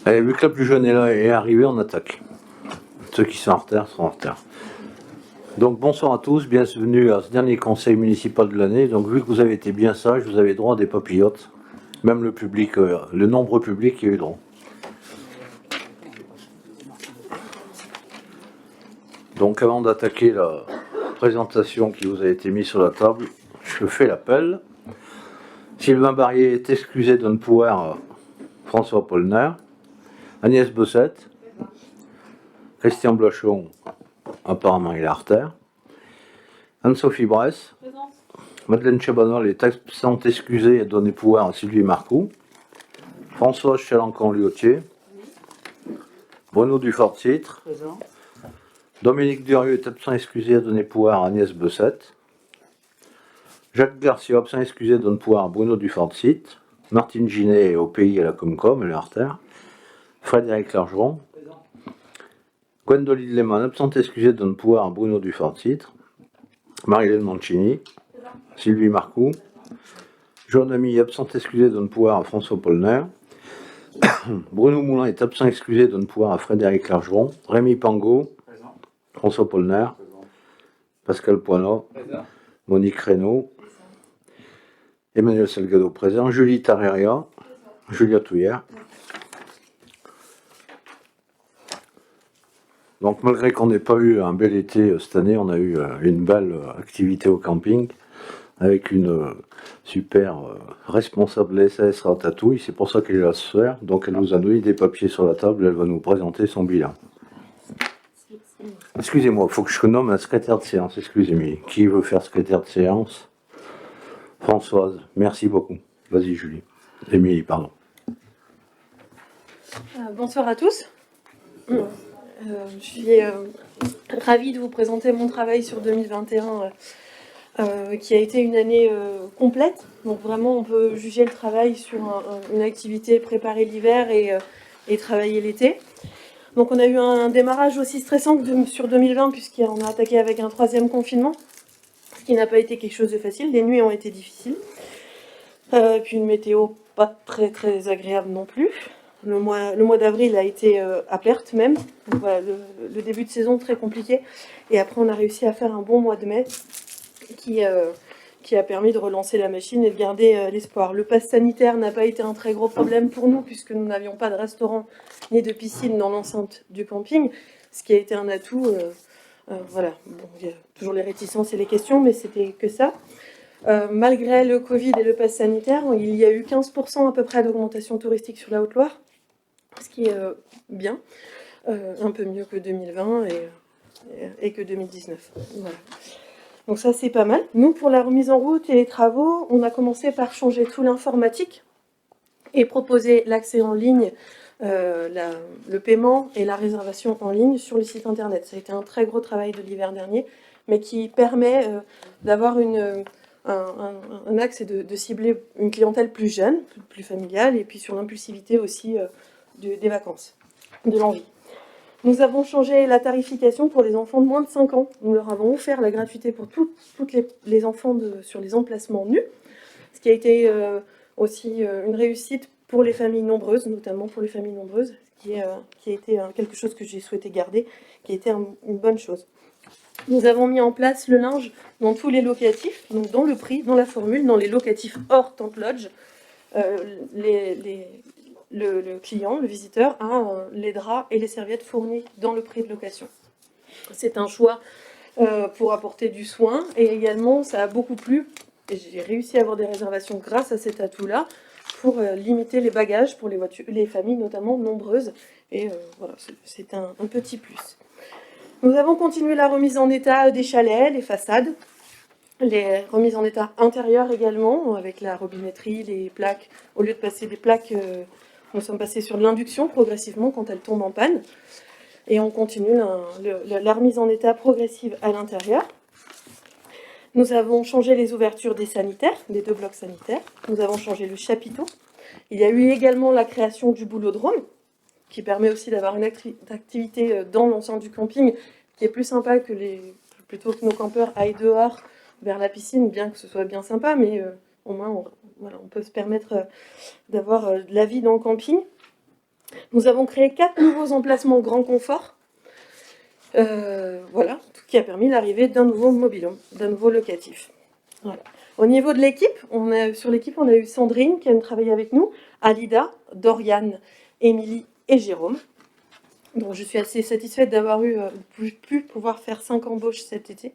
Allez, vu que la plus jeune est là et est arrivée, on attaque. Ceux qui sont en retard sont en retard. Donc bonsoir à tous, bienvenue à ce dernier conseil municipal de l'année. Donc vu que vous avez été bien sages, vous avez droit à des papillotes. Même le public, le nombre public y a eu droit. Donc avant d'attaquer la présentation qui vous a été mise sur la table, je fais l'appel. Sylvain Barrier est excusé de ne pouvoir François Polner, Agnès Bossette, Christian Blochon, apparemment il est artère, Anne-Sophie Bresse, Madeleine Chabanol est absente excusée et donné pouvoir à Sylvie Marcoux, François Chalençon-Liotier, Bruno Dufort-Citre, Dominique Durieux est absent excusé et donné pouvoir à Agnès Bossette, Jacques Garcia absent excusé donne pouvoir à Bruno Dufort-Citre, Martine Ginet est au pays à la Comcom, elle est artère, Frédéric Largeron, Gwendoline Lehmann, absente excusée, donne pouvoir à Bruno Dufort-Citre, Marilène Mancini, Sylvie Marcoux, Joan Ami, absente excusée, donne pouvoir à François Polner, Bruno Moulin est absent excusé, donne pouvoir à Frédéric Largeron, Rémi Pangot, François Polner, Pascal Poinot, Monique Reynaud, Emmanuel Salgado présent, Julie Tarreria, Julia Touillère. Donc malgré qu'on n'ait pas eu un bel été cette année, on a eu une belle activité au camping avec une super responsable de l'SAS Ratatouille. C'est pour ça qu'elle est là ce soir. Donc elle nous a donné des papiers sur la table, elle va nous présenter son bilan. Excusez-moi, il faut que je nomme un secrétaire de séance, excusez-moi. Qui veut faire secrétaire de séance? Françoise, merci beaucoup. Vas-y Julie. Émilie, pardon. Bonsoir à tous. Je suis ravie de vous présenter mon travail sur 2021 qui a été une année complète. Donc vraiment on peut juger le travail sur une activité préparer l'hiver et travailler l'été. Donc on a eu un démarrage aussi stressant que sur 2020 puisqu'on a attaqué avec un 3e confinement, ce qui n'a pas été quelque chose de facile. Les nuits ont été difficiles. Puis une météo pas très très agréable non plus. Le mois d'avril a été à perte même. Donc voilà, le début de saison très compliqué. Et après, on a réussi à faire un bon mois de mai qui a permis de relancer la machine et de garder l'espoir. Le pass sanitaire n'a pas été un très gros problème pour nous puisque nous n'avions pas de restaurant ni de piscine dans l'enceinte du camping, ce qui a été un atout. Voilà, bon, il y a toujours les réticences et les questions, mais c'était que ça. Malgré le Covid et le pass sanitaire, il y a eu 15% à peu près d'augmentation touristique sur la Haute-Loire, ce qui est bien, un peu mieux que 2020 et que 2019. Voilà. Donc ça c'est pas mal. Nous pour la remise en route et les travaux, on a commencé par changer tout l'informatique et proposer l'accès en ligne, le paiement et la réservation en ligne sur le site internet. Ça a été un très gros travail de l'hiver dernier, mais qui permet d'avoir un axe et de cibler une clientèle plus jeune, plus familiale, et puis sur l'impulsivité aussi des vacances, de l'envie. Nous avons changé la tarification pour les enfants de moins de 5 ans. Nous leur avons offert la gratuité pour tous les enfants sur les emplacements nus, ce qui a été aussi une réussite pour les familles nombreuses, notamment pour les familles nombreuses, qui a été quelque chose que j'ai souhaité garder, qui a été une bonne chose. Nous avons mis en place le linge dans tous les locatifs, donc dans le prix, dans la formule, dans les locatifs hors tent lodge. Le client, le visiteur, a les draps et les serviettes fournis dans le prix de location. C'est un choix pour apporter du soin et également ça a beaucoup plu. Et j'ai réussi à avoir des réservations grâce à cet atout-là pour limiter les bagages pour les familles notamment nombreuses. Et voilà, c'est un petit plus. Nous avons continué la remise en état des chalets, les façades, les remises en état intérieures également, avec la robinetterie, les plaques. Au lieu de passer des plaques, nous sommes passés sur de l'induction progressivement quand elles tombent en panne. Et on continue la remise en état progressive à l'intérieur. Nous avons changé les ouvertures des sanitaires, des 2 blocs sanitaires. Nous avons changé le chapiteau. Il y a eu également la création du boulodrome, qui permet aussi d'avoir une activité dans l'enceinte du camping, qui est plus sympa que plutôt que nos campeurs aillent dehors vers la piscine, bien que ce soit bien sympa, mais au moins on peut se permettre d'avoir de la vie dans le camping. Nous avons créé 4 nouveaux emplacements grand confort. Voilà, tout qui a permis l'arrivée d'un nouveau mobil-home, d'un nouveau locatif. Voilà. Au niveau de l'équipe, sur l'équipe, on a eu Sandrine qui a travaillé avec nous, Alida, Dorian, Émilie et Jérôme. Donc je suis assez satisfaite d'avoir pu pouvoir faire 5 embauches cet été.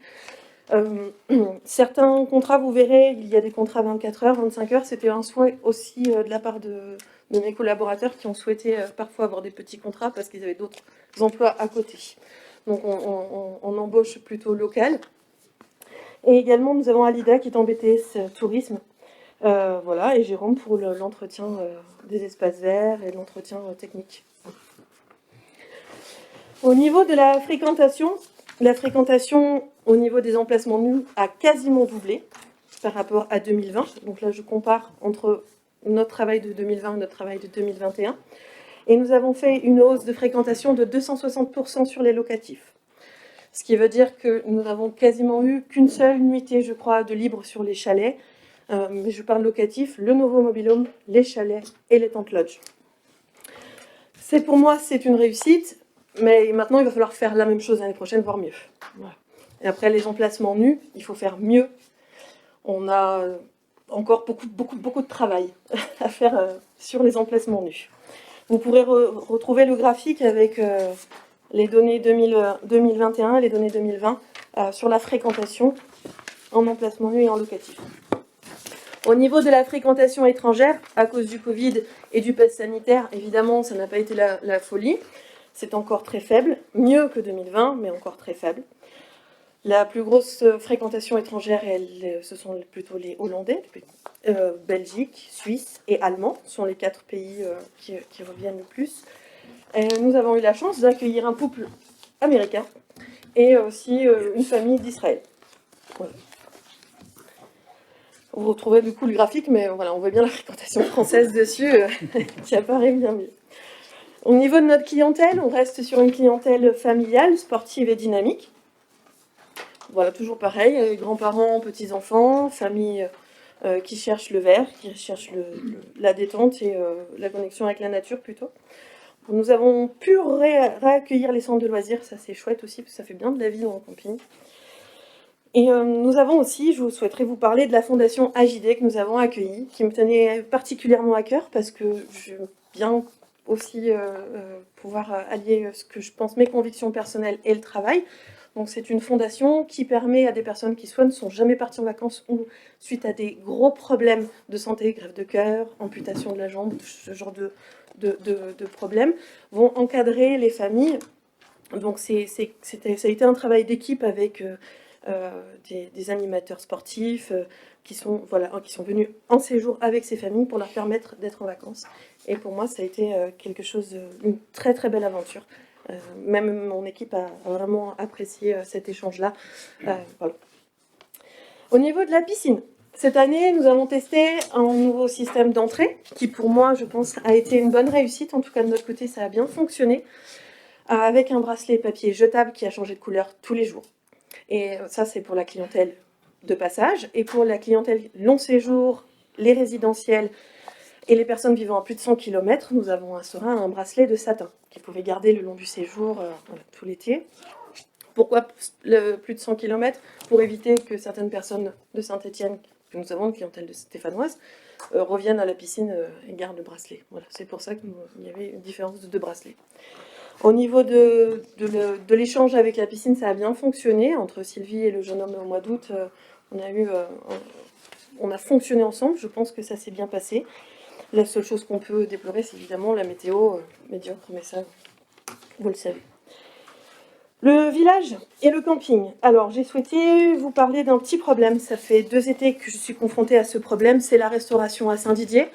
Certains contrats, vous verrez, il y a des contrats 24 heures, 25 heures. C'était un souhait aussi de la part de mes collaborateurs qui ont souhaité parfois avoir des petits contrats parce qu'ils avaient d'autres emplois à côté. Donc on embauche plutôt local. Et également, nous avons Alida qui est en BTS tourisme. Voilà, et Jérôme pour l'entretien des espaces verts et l'entretien technique. Au niveau de la fréquentation au niveau des emplacements nus a quasiment doublé par rapport à 2020. Donc là, je compare entre notre travail de 2020 et notre travail de 2021. Et nous avons fait une hausse de fréquentation de 260% sur les locatifs. Ce qui veut dire que nous n'avons quasiment eu qu'une seule nuitée, je crois, de libre sur les chalets. Mais je parle locatif, le nouveau mobil-home, les chalets et les tentes lodge. Pour moi, c'est une réussite. Mais maintenant, il va falloir faire la même chose l'année prochaine, voire mieux. Voilà. Et après, les emplacements nus, il faut faire mieux. On a encore beaucoup de travail à faire sur les emplacements nus. Vous pourrez retrouver le graphique avec les données 2021 et les données 2020 sur la fréquentation en emplacement nu et en locatif. Au niveau de la fréquentation étrangère, à cause du Covid et du pass sanitaire, évidemment, ça n'a pas été la folie. C'est encore très faible, mieux que 2020, mais encore très faible. La plus grosse fréquentation étrangère, ce sont plutôt les Hollandais, Belgique, Suisse et Allemands sont les 4 pays qui reviennent le plus. Nous avons eu la chance d'accueillir un couple américain et aussi une famille d'Israël. Voilà. Vous retrouvez du coup le graphique, mais voilà, on voit bien la fréquentation française dessus qui apparaît bien mieux. Au niveau de notre clientèle, on reste sur une clientèle familiale, sportive et dynamique. Voilà, toujours pareil, grands-parents, petits-enfants, famille qui cherchent le vert, qui cherchent la détente et la connexion avec la nature plutôt. Nous avons pu réaccueillir les centres de loisirs, ça c'est chouette aussi, parce que ça fait bien de la vie dans le camping. Et nous avons aussi, je souhaiterais vous parler de la fondation AJD que nous avons accueillie, qui me tenait particulièrement à cœur, parce que je viens aussi pouvoir allier ce que je pense, mes convictions personnelles et le travail. Donc c'est une fondation qui permet à des personnes qui soit ne sont jamais parties en vacances ou suite à des gros problèmes de santé, greffe de cœur, amputation de la jambe, ce genre de problèmes, vont encadrer les familles. Donc ça a été un travail d'équipe avec des animateurs sportifs qui sont venus en séjour avec ces familles pour leur permettre d'être en vacances. Et pour moi, ça a été quelque chose, une très très belle aventure. Même mon équipe a vraiment apprécié cet échange-là. Voilà. Au niveau de la piscine, cette année, nous avons testé un nouveau système d'entrée qui, pour moi, je pense, a été une bonne réussite. En tout cas, de notre côté, ça a bien fonctionné. Avec un bracelet papier jetable qui a changé de couleur tous les jours. Et ça, c'est pour la clientèle de passage. Et pour la clientèle long séjour, les résidentiels et les personnes vivant à plus de 100 km, nous avons instauré un bracelet de satin qu'ils pouvaient garder le long du séjour tout l'été. Pourquoi plus de 100 km? Pour éviter que certaines personnes de Saint-Étienne, que nous avons une clientèle de stéphanoise, reviennent à la piscine et gardent le bracelet. Voilà, c'est pour ça qu'il y avait une différence de 2 bracelets. Au niveau de l'échange avec la piscine, ça a bien fonctionné. Entre Sylvie et le jeune homme au mois d'août, on a fonctionné ensemble. Je pense que ça s'est bien passé. La seule chose qu'on peut déplorer, c'est évidemment la météo médiocre, mais ça, vous le savez. Le village et le camping. Alors, j'ai souhaité vous parler d'un petit problème. Ça fait 2 étés que je suis confrontée à ce problème. C'est la restauration à Saint-Didier.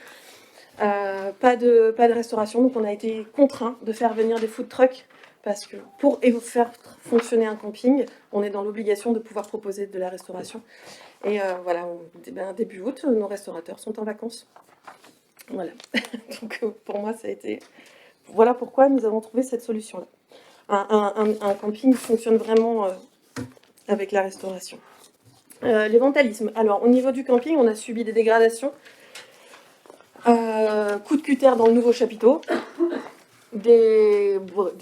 Pas de restauration, donc on a été contraint de faire venir des food trucks parce que pour faire fonctionner un camping, on est dans l'obligation de pouvoir proposer de la restauration. Et voilà, début août, nos restaurateurs sont en vacances. Voilà. Donc pour moi, ça a été... Voilà pourquoi nous avons trouvé cette solution-là. Un camping fonctionne vraiment avec la restauration. Les vandalismes. Alors, au niveau du camping, on a subi des dégradations. Coup de cutter dans le nouveau chapiteau. des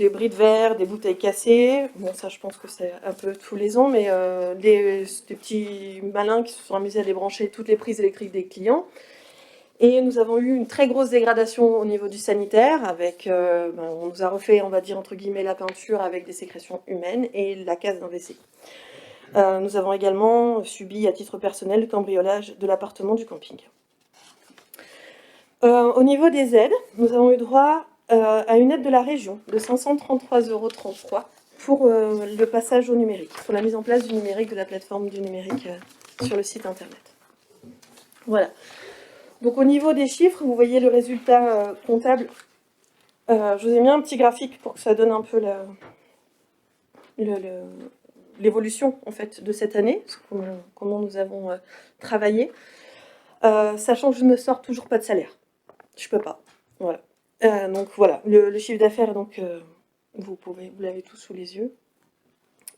bris de verre, des bouteilles cassées. Bon, ça, je pense que c'est un peu tous les ans, mais des petits malins qui se sont amusés à débrancher toutes les prises électriques des clients. Et nous avons eu une très grosse dégradation au niveau du sanitaire, avec, on nous a refait, on va dire, entre guillemets, la peinture avec des sécrétions humaines et la case d'un WC. Nous avons également subi, à titre personnel, le cambriolage de l'appartement du camping. Au niveau des aides, nous avons eu droit à une aide de la région de 533,33 € pour le passage au numérique, pour la mise en place du numérique, de la plateforme du numérique sur le site internet. Voilà. Donc au niveau des chiffres, vous voyez le résultat comptable. Je vous ai mis un petit graphique pour que ça donne un peu l'évolution en fait de cette année, comment nous avons travaillé, sachant que je ne sors toujours pas de salaire. Je peux pas. Voilà. Donc voilà, le chiffre d'affaires, donc vous l'avez tous sous les yeux.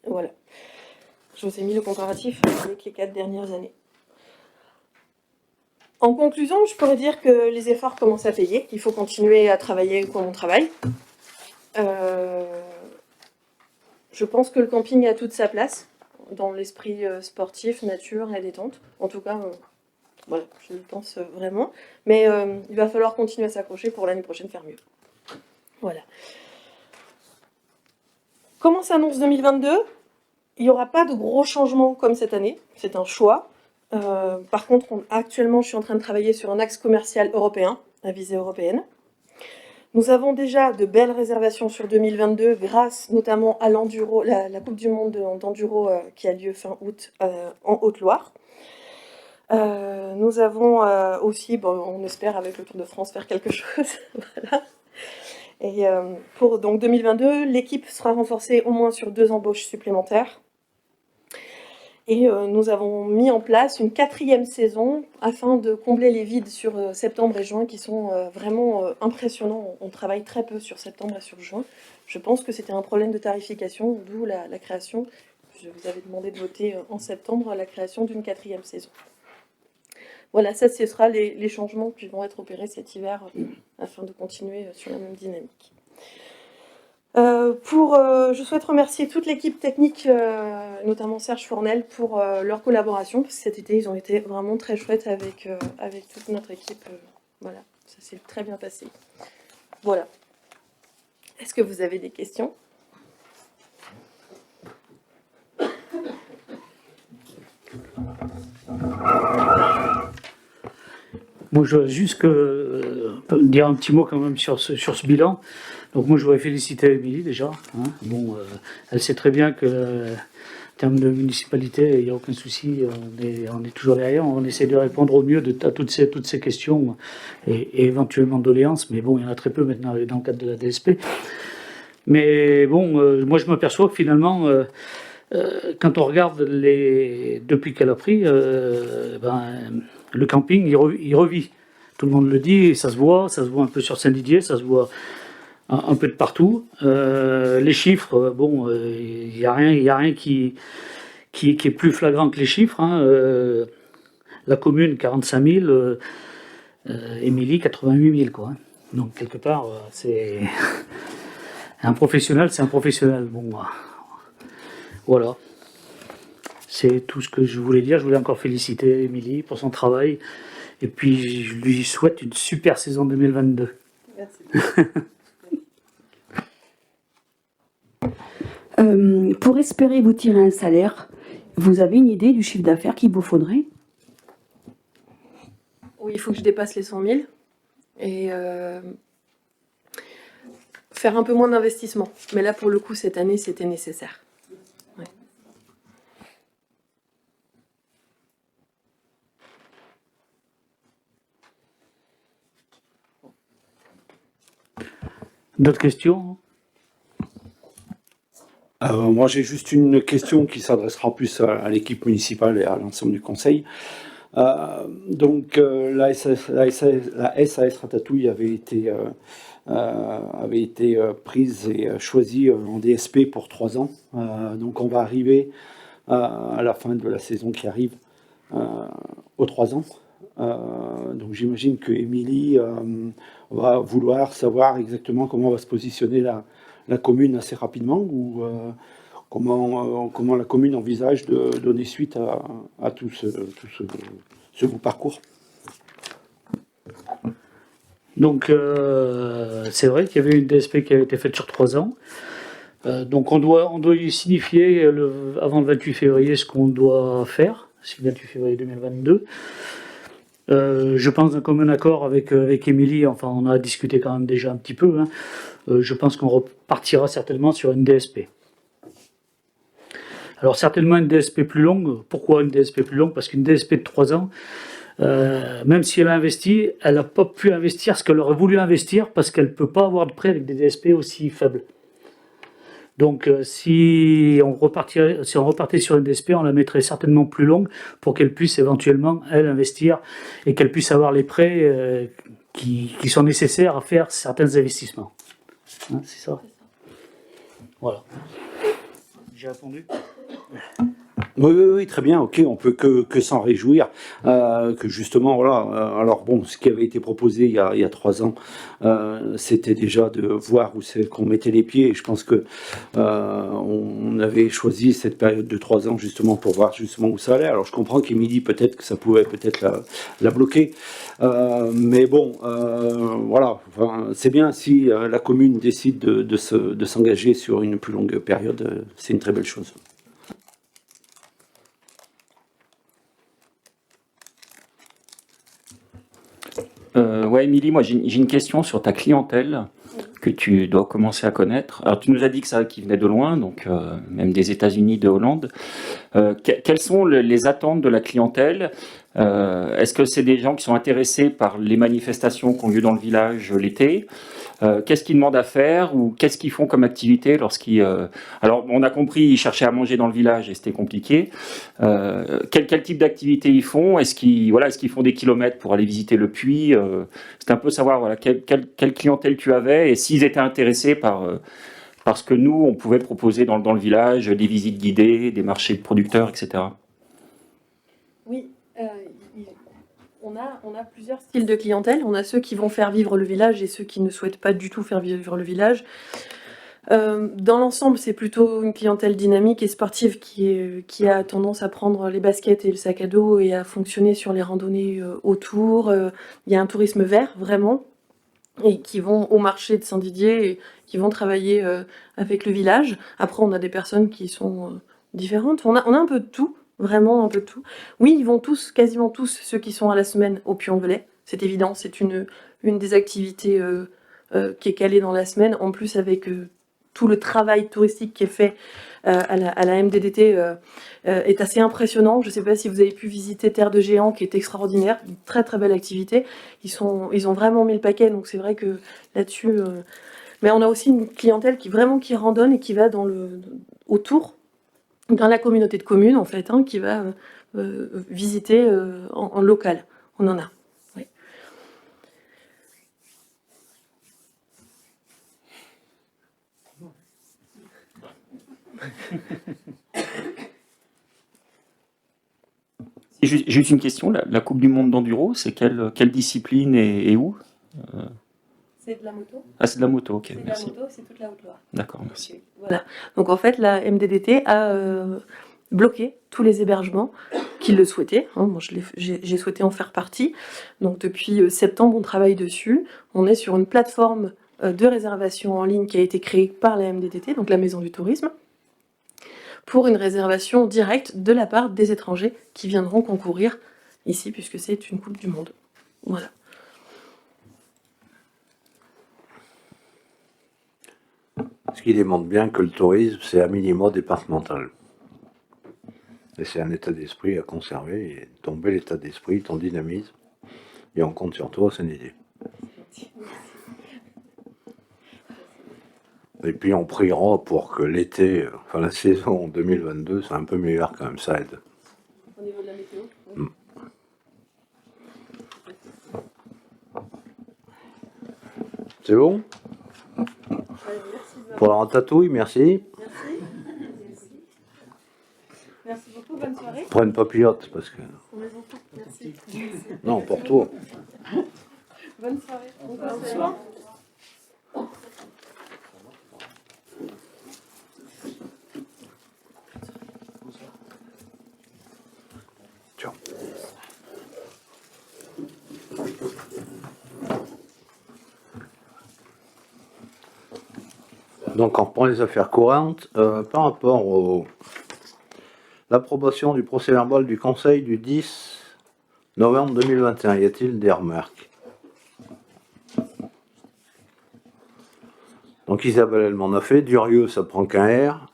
Voilà. Je vous ai mis le comparatif avec les 4 dernières années. En conclusion, je pourrais dire que les efforts commencent à payer. Il faut continuer à travailler comme on travaille. Je pense que le camping a toute sa place dans l'esprit sportif, nature et détente. En tout cas, voilà, je le pense vraiment. Mais il va falloir continuer à s'accrocher pour l'année prochaine faire mieux. Voilà. Comment s'annonce 2022 ? Il n'y aura pas de gros changements comme cette année. C'est un choix. Par contre, actuellement, je suis en train de travailler sur un axe commercial européen, à visée européenne. Nous avons déjà de belles réservations sur 2022, grâce notamment à l'enduro, la Coupe du Monde d'enduro qui a lieu fin août en Haute-Loire. Nous avons aussi, on espère avec le Tour de France faire quelque chose. Voilà. Et pour donc 2022, l'équipe sera renforcée au moins sur 2 embauches supplémentaires. Et nous avons mis en place une 4e saison afin de combler les vides sur septembre et juin qui sont vraiment impressionnants. On travaille très peu sur septembre et sur juin. Je pense que c'était un problème de tarification, d'où la création. Je vous avais demandé de voter en septembre la création d'une 4e saison. Voilà, ça ce sera les changements qui vont être opérés cet hiver afin de continuer sur la même dynamique. Je souhaite remercier toute l'équipe technique, notamment Serge Fournel, pour leur collaboration, parce que cet été, ils ont été vraiment très chouettes avec toute notre équipe. Voilà, ça s'est très bien passé. Voilà. Est-ce que vous avez des questions ? Moi, je veux juste dire un petit mot quand même sur ce bilan. Donc moi, je voudrais féliciter Émilie déjà. Hein. Bon, elle sait très bien que en termes de municipalité, il n'y a aucun souci. On est toujours derrière. On essaie de répondre au mieux à toutes ces questions et éventuellement doléances. Mais bon, il y en a très peu maintenant dans le cadre de la DSP. Mais bon, moi, je m'aperçois que finalement, quand on regarde depuis qu'elle a pris, le camping, il revit. Tout le monde le dit, ça se voit un peu sur Saint-Didier, ça se voit un peu de partout. Les chiffres, bon, il y a rien qui est plus flagrant que les chiffres. Hein. La commune, 45 000, Émilie, 88 000, quoi. Donc, quelque part, c'est un professionnel, c'est un professionnel. Bon, voilà. C'est tout ce que je voulais dire. Je voulais encore féliciter Émilie pour son travail. Et puis, je lui souhaite une super saison 2022. Merci. Pour espérer vous tirer un salaire, vous avez une idée du chiffre d'affaires qu'il vous faudrait ? Oui, il faut que je dépasse les 100 000 et faire un peu moins d'investissement. Mais là, pour le coup, cette année, c'était nécessaire. Ouais. D'autres questions ? Moi, j'ai juste une question qui s'adressera plus à l'équipe municipale et à l'ensemble du conseil. La SAS Ratatouille avait été prise et choisie en DSP pour 3 ans. Donc, on va arriver à la fin de la saison qui arrive aux 3 ans. Donc, j'imagine que Émilie on va vouloir savoir exactement comment va se positionner la commune assez rapidement, ou comment la commune envisage de donner suite à tout ce beau parcours. Donc, c'est vrai qu'il y avait une DSP qui avait été faite sur 3 ans. Donc, on doit lui signifier avant le 28 février ce qu'on doit faire. C'est le 28 février 2022. Je pense d'un commun accord avec Émilie, enfin, on a discuté quand même déjà un petit peu. Hein. Je pense qu'on repartira certainement sur une DSP. Alors, certainement une DSP plus longue. Pourquoi une DSP plus longue? Parce qu'une DSP de 3 ans, même si elle a investi, elle n'a pas pu investir ce qu'elle aurait voulu investir parce qu'elle ne peut pas avoir de prêt avec des DSP aussi faibles. Donc si on repartait sur une DSP, on la mettrait certainement plus longue pour qu'elle puisse éventuellement, elle, investir et qu'elle puisse avoir les prêts qui sont nécessaires à faire certains investissements. Hein, c'est ça? Voilà. J'ai répondu? Oui, très bien, ok, on peut que s'en réjouir, que justement, voilà, alors bon, ce qui avait été proposé il y a 3 ans, c'était déjà de voir où c'est qu'on mettait les pieds, et je pense que on avait choisi cette période de 3 ans justement pour voir justement où ça allait. Alors je comprends qu'Émilie, peut-être que ça pouvait peut-être la bloquer, mais bon, voilà, enfin, c'est bien si la commune décide de s'engager sur une plus longue période, c'est une très belle chose. Ouais, Émilie, moi j'ai une question sur ta clientèle que tu dois commencer à connaître. Alors tu nous as dit que ça qui venait de loin, donc même des États-Unis, de Hollande. Quelles sont les attentes de la clientèle? Est-ce que c'est des gens qui sont intéressés par les manifestations qui ont lieu dans le village l'été? Qu'est-ce qu'ils demandent à faire ou qu'est-ce qu'ils font comme activité lorsqu'ils... Alors, on a compris, ils cherchaient à manger dans le village et c'était compliqué. Quel type d'activité ils font? Est-ce qu'ils font des kilomètres pour aller visiter le puits? C'était un peu savoir voilà, quelle clientèle tu avais et s'ils étaient intéressés par ce que nous, on pouvait proposer dans le village, des visites guidées, des marchés de producteurs, etc. Oui, on a plusieurs styles de clientèle. On a ceux qui vont faire vivre le village et ceux qui ne souhaitent pas du tout faire vivre le village. Dans l'ensemble, c'est plutôt une clientèle dynamique et sportive qui a tendance à prendre les baskets et le sac à dos et à fonctionner sur les randonnées autour. Il y a un tourisme vert, vraiment, et qui vont au marché de Saint-Didier et qui vont travailler avec le village. Après, on a des personnes qui sont différentes. On a un peu de tout. Vraiment un peu de tout. Oui, ils vont tous, quasiment tous, ceux qui sont à la semaine au Puy-en-Velay. C'est évident, c'est une des activités qui est calée dans la semaine. En plus, avec tout le travail touristique qui est fait à la MDDT est assez impressionnant. Je ne sais pas si vous avez pu visiter Terre de Géants, qui est extraordinaire. Une très très belle activité. Ils ont vraiment mis le paquet, donc c'est vrai que là-dessus... Mais on a aussi une clientèle qui randonne et qui va autour, dans la communauté de communes, en fait, hein, qui va visiter en local. On en a. Oui. Juste une question, la Coupe du Monde d'enduro, c'est quelle discipline et où? C'est de la moto. Ah, c'est de la moto, ok, C'est merci. de la moto, c'est toute la Haute-Loire. D'accord, merci. Voilà. Donc en fait, la MDDT a bloqué tous les hébergements qui le souhaitaient. Hein. Moi, j'ai souhaité en faire partie. Donc depuis septembre, on travaille dessus. On est sur une plateforme de réservation en ligne qui a été créée par la MDDT, donc la Maison du Tourisme, pour une réservation directe de la part des étrangers qui viendront concourir ici, puisque c'est une Coupe du Monde. Voilà. Ce qui démontre bien que le tourisme, c'est à minima départemental. Et c'est un état d'esprit à conserver, et ton bel état d'esprit, ton dynamisme, et on compte sur toi, c'est une idée. Et puis on priera pour que l'été, enfin la saison 2022, c'est un peu meilleur quand même, ça aide. Au niveau de la météo, oui. C'est bon? Pour la ratatouille, merci. Merci beaucoup, bonne soirée. Prends une papillote, parce que... Merci. Non, pour toi. Bonne Bonne soirée. Bonne soirée. Ciao. Donc on reprend les affaires courantes. Par rapport à l'approbation du procès-verbal du Conseil du 10 novembre 2021, y a-t-il des remarques? Donc Isabelle, elle m'en a fait. Durieux, ça prend qu'un R.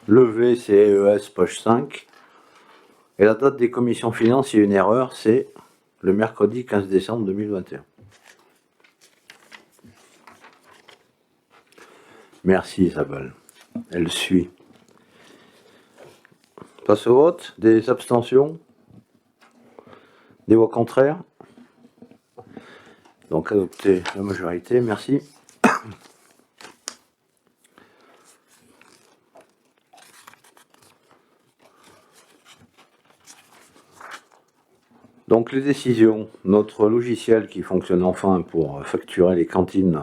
Levé, c'est ES, page 5. Et la date des commissions finances, il y a une erreur, c'est le mercredi 15 décembre 2021. Merci Isabelle. Elle suit. Passe au vote. Des abstentions? Des voix contraires? Donc adopté la majorité. Merci. Donc les décisions. Notre logiciel qui fonctionne enfin pour facturer les cantines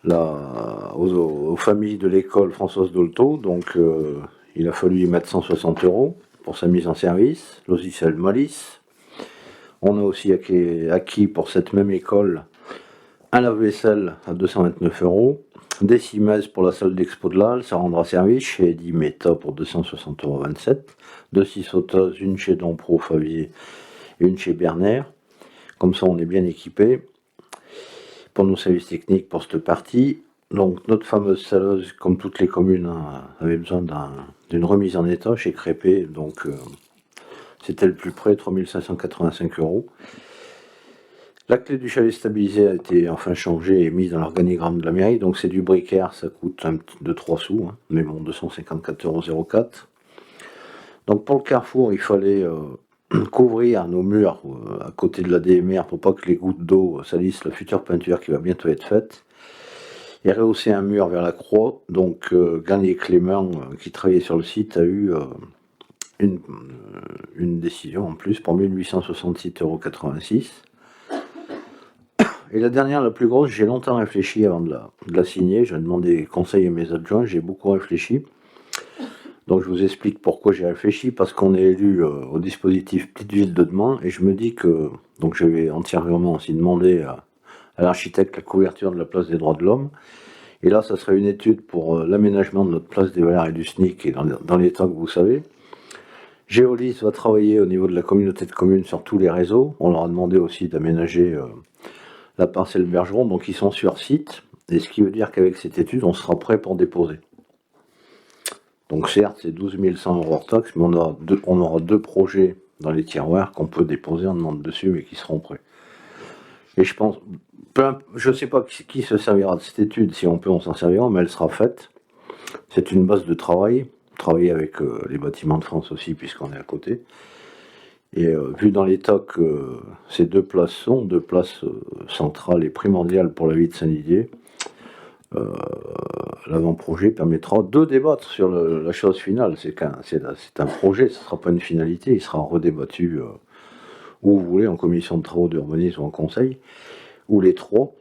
aux familles de l'école Françoise Dolto, donc il a fallu y mettre 160 € pour sa mise en service, logiciel Malice. On a aussi acquis pour cette même école un lave-vaisselle à 229 €, des Siemens pour la salle d'expo de l'Halle, ça rendra service chez Eddy Meta pour 260,27 €, deux scie sauteuses, une chez Dompro Favier et une chez Berner. Comme ça on est bien équipé pour nos services techniques pour cette partie. Donc notre fameuse saleuse, comme toutes les communes, avait besoin d'une remise en état chez Crépé, donc c'était le plus près, 3585 €. La clé du chalet stabilisé a été enfin changée et mise dans l'organigramme de la mairie, donc c'est du briquaire, ça coûte de 3 sous, hein, mais bon, 254,04 €. Donc pour le carrefour, il fallait couvrir nos murs à côté de la DMR pour pas que les gouttes d'eau salissent la future peinture qui va bientôt être faite. Et rehausser un mur vers la croix. Donc Garnier Clément, qui travaillait sur le site, a eu une décision en plus pour 1866,86 €. Et la dernière, la plus grosse, j'ai longtemps réfléchi avant de la signer. J'ai demandé conseil à mes adjoints, j'ai beaucoup réfléchi. Donc je vous explique pourquoi j'ai réfléchi, parce qu'on est élu au dispositif Petite Ville de demain, et je me dis que, donc je vais entièrement aussi demander à l'architecte la couverture de la place des droits de l'homme, et là ça serait une étude pour l'aménagement de notre place des Valeurs et du SNIC, et dans l'état que vous savez. Géolis va travailler au niveau de la communauté de communes sur tous les réseaux, on leur a demandé aussi d'aménager la parcelle Bergeron, donc ils sont sur site, et ce qui veut dire qu'avec cette étude on sera prêt pour déposer. Donc certes, c'est 12 100 € hors taxe, mais on aura deux projets dans les tiroirs qu'on peut déposer, on demande dessus, mais qui seront prêts. Et je pense, je ne sais pas qui se servira de cette étude, si on peut, on s'en servira, mais elle sera faite. C'est une base de travailler avec les bâtiments de France aussi, puisqu'on est à côté. Et vu dans l'état que ces deux places sont, deux places centrales et primordiales pour la vie de Saint-Didier, l'avant-projet permettra de débattre sur la chose finale. C'est un projet, ce ne sera pas une finalité, il sera redébattu où vous voulez, en commission de travaux d'urbanisme ou en conseil, ou les trois.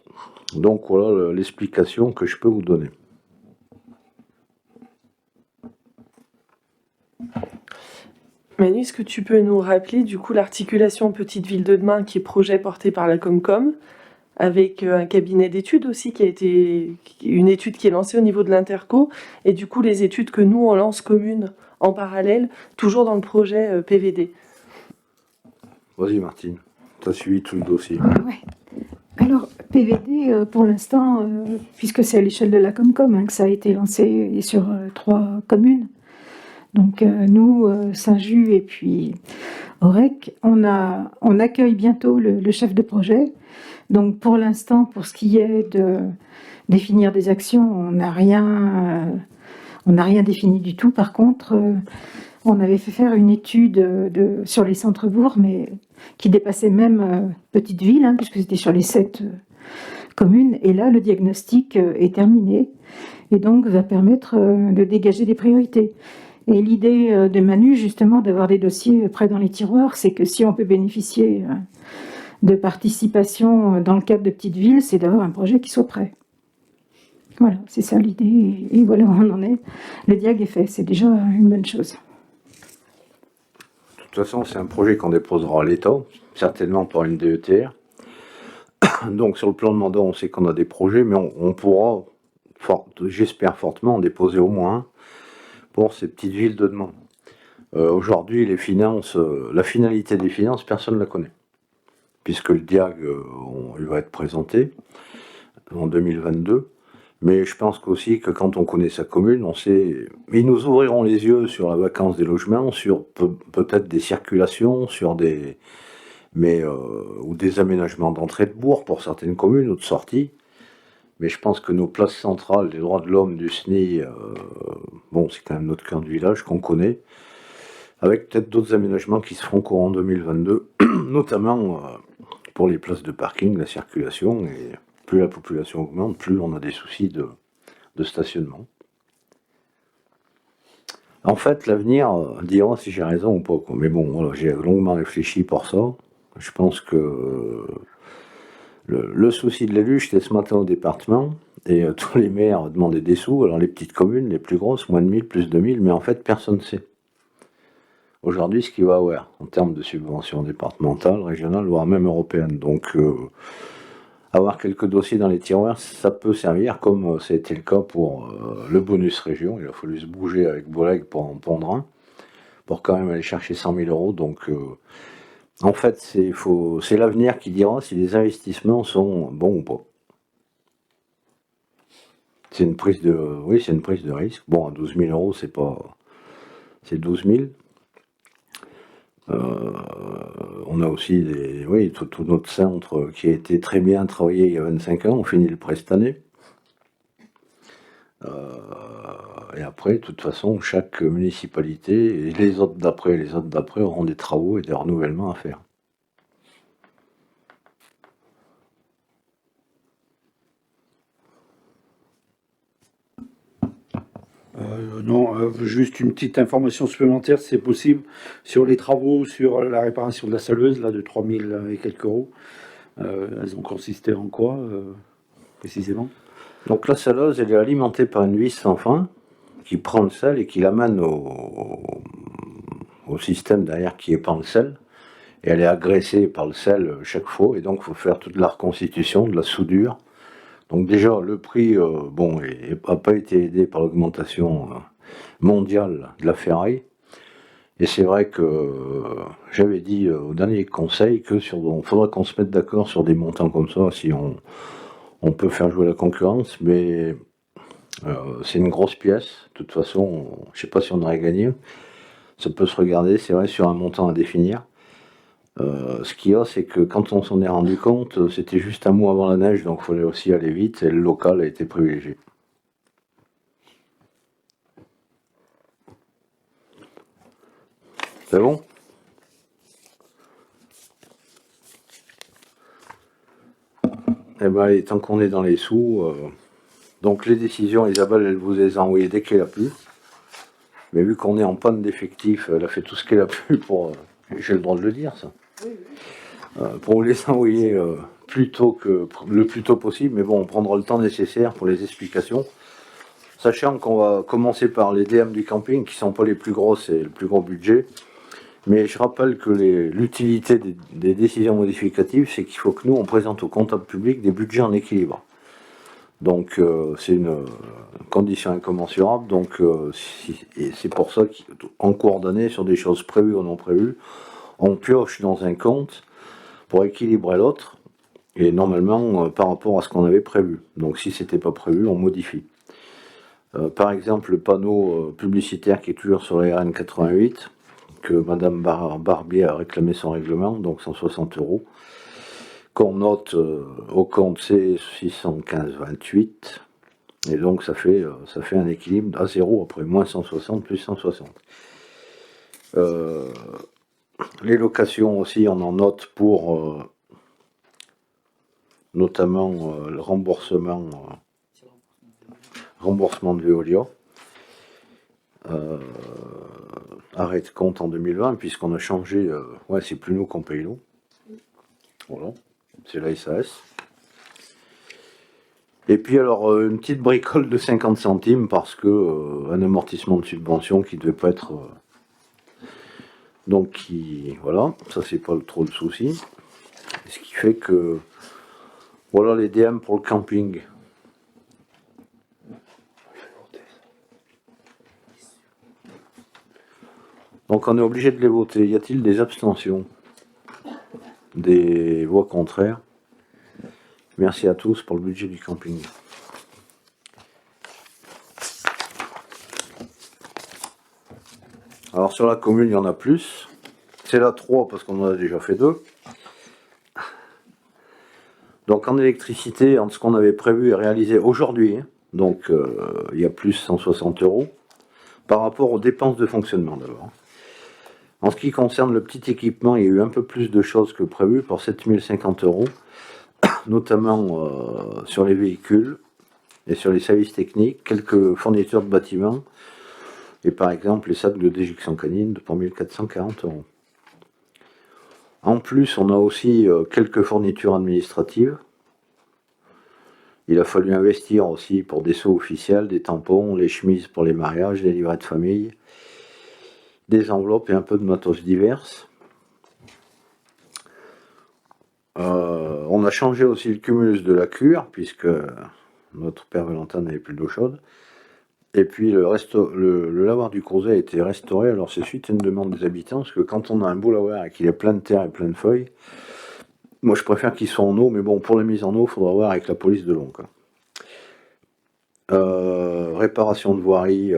Donc voilà l'explication que je peux vous donner. Manu, est-ce que tu peux nous rappeler du coup l'articulation Petite Ville de demain qui est projet porté par la Comcom, avec un cabinet d'études aussi une étude qui est lancée au niveau de l'Interco, et du coup les études que nous on lance communes en parallèle, toujours dans le projet PVD. Vas-y Martine, tu as suivi tout le dossier. Ouais. Alors, PVD, pour l'instant, puisque c'est à l'échelle de la Comcom hein, que ça a été lancé sur 3 communes, donc nous, Saint-Just et puis Aurec, on accueille bientôt le chef de projet. Donc pour l'instant, pour ce qui est de définir des actions, on n'a rien défini du tout. Par contre, on avait fait faire une étude sur les centres-bourgs, mais qui dépassait même Petite Ville, hein, puisque c'était sur les 7 communes. Et là, le diagnostic est terminé et donc va permettre de dégager des priorités. Et l'idée de Manu, justement, d'avoir des dossiers prêts dans les tiroirs, c'est que si on peut bénéficier de participation dans le cadre de petites villes, c'est d'avoir un projet qui soit prêt. Voilà, c'est ça l'idée, et voilà où on en est. Le diag est fait, c'est déjà une bonne chose. De toute façon, c'est un projet qu'on déposera à l'État, certainement par une DETR. Donc sur le plan de mandat, on sait qu'on a des projets, mais on pourra, j'espère fortement, en déposer au moins un pour ces petites villes de demain. Aujourd'hui, les finances, la finalité des finances, personne ne la connaît. Puisque le diag, il va être présenté en 2022. Mais je pense qu'aussi que quand on connaît sa commune, on sait. Ils nous ouvriront les yeux sur la vacance des logements, sur peut-être des circulations, sur des. Ou des aménagements d'entrée de bourg pour certaines communes ou de sortie. Mais je pense que nos places centrales des droits de l'homme, du SNI, bon, c'est quand même notre cœur de village qu'on connaît, avec peut-être d'autres aménagements qui se feront courant 2022, notamment pour les places de parking, la circulation, et plus la population augmente, plus on a des soucis de stationnement. En fait, l'avenir dira si j'ai raison ou pas, quoi. Mais bon, voilà, j'ai longuement réfléchi pour ça. Je pense que le souci de l'élu, j'étais ce matin au département, et tous les maires demandaient des sous. Alors les petites communes, les plus grosses, moins de 1000, plus de 1000, mais en fait, personne ne sait. Aujourd'hui, ce qu'il va avoir en termes de subventions départementales, régionales, voire même européennes. Donc, avoir quelques dossiers dans les tiroirs, ça peut servir, comme ça a été le cas pour le bonus région. Il a fallu se bouger avec Boleg pour en pondre un, pour quand même aller chercher 100 000 euros. Donc, en fait, c'est l'avenir qui dira si les investissements sont bons ou pas. C'est une prise de, oui, c'est une prise de risque. Bon, à 12 000 euros, c'est pas, c'est 12 000. On a aussi tout notre centre qui a été très bien travaillé il y a 25 ans. On finit le prêt cette année. Et après, de toute façon, chaque municipalité et les autres d'après auront des travaux et des renouvellements à faire. Non, juste une petite information supplémentaire, si c'est possible, sur les travaux, sur la réparation de la saleuse, là, de 3000 et quelques euros. Elles ont consisté en quoi, précisément? Donc la saleuse, elle est alimentée par une vis sans fin qui prend le sel et qui l'amène au système derrière qui épand le sel. Et elle est agressée par le sel chaque fois, et donc il faut faire toute la reconstitution, de la soudure. Donc déjà, le prix, n'a pas été aidé par l'augmentation mondiale de la ferraille. Et c'est vrai que j'avais dit au dernier conseil que faudrait qu'on se mette d'accord sur des montants comme ça, si on peut faire jouer la concurrence, mais c'est une grosse pièce. De toute façon, je ne sais pas si on aurait gagné. Ça peut se regarder, c'est vrai, sur un montant à définir. Ce qu'il y a, c'est que quand on s'en est rendu compte, c'était juste un mois avant la neige, donc il fallait aussi aller vite, et le local a été privilégié. C'est bon? Eh bien, et tant qu'on est dans les sous, donc les décisions, Isabelle, elle vous les a envoyées dès qu'elle a pu. Mais vu qu'on est en panne d'effectifs, elle a fait tout ce qu'elle a pu pour... j'ai le droit de le dire, ça. Pour les envoyer le plus tôt possible, mais bon, on prendra le temps nécessaire pour les explications, sachant qu'on va commencer par les DM du camping, qui sont pas les plus grosses et le plus gros budget, mais je rappelle que l'utilité des décisions modificatives, c'est qu'il faut que nous, on présente au comptable public des budgets en équilibre. Donc c'est une condition incommensurable, donc et c'est pour ça qu'en cours d'année, sur des choses prévues ou non prévues, on pioche dans un compte pour équilibrer l'autre, et normalement par rapport à ce qu'on avait prévu. Donc si c'était pas prévu, on modifie. Par exemple, le panneau publicitaire qui est toujours sur la RN 88, que Madame Barbier a réclamé son règlement, donc 160 €, qu'on note au compte C615-28, et donc ça fait un équilibre à zéro, après moins 160 plus 160. Les locations aussi, on en note pour notamment le remboursement de Veolia. Arrêt de compte en 2020, puisqu'on a changé, c'est plus nous qu'on paye l'eau. Voilà, c'est la SAS. Et puis alors, une petite bricole de 50 centimes parce que un amortissement de subvention qui ne devait pas être... donc, voilà, ça c'est pas trop le souci. Ce qui fait que... Voilà les DM pour le camping. Donc on est obligé de les voter. Y a-t-il des abstentions? Des voix contraires? Merci à tous pour le budget du camping. Alors sur la commune, il y en a plus. C'est la 3 parce qu'on en a déjà fait 2. Donc en électricité, entre ce qu'on avait prévu et réalisé aujourd'hui, donc il y a plus 160 € par rapport aux dépenses de fonctionnement d'abord. En ce qui concerne le petit équipement, il y a eu un peu plus de choses que prévu pour 7050 €, notamment sur les véhicules et sur les services techniques, quelques fournitures de bâtiments et par exemple les sacs de déjection canine pour 1440 €. En plus, on a aussi quelques fournitures administratives. Il a fallu investir aussi pour des sceaux officiels, des tampons, les chemises pour les mariages, les livrets de famille, des enveloppes et un peu de matos divers. On a changé aussi le cumulus de la cure, puisque notre père Valentin n'avait plus d'eau chaude. Et puis le lavoir du Crozet a été restauré, alors c'est suite à une demande des habitants, parce que quand on a un beau lavoir et qu'il est plein de terre et plein de feuilles, moi je préfère qu'il soit en eau, mais bon, pour la mise en eau, il faudra voir avec la police de l'eau. Réparation de voirie,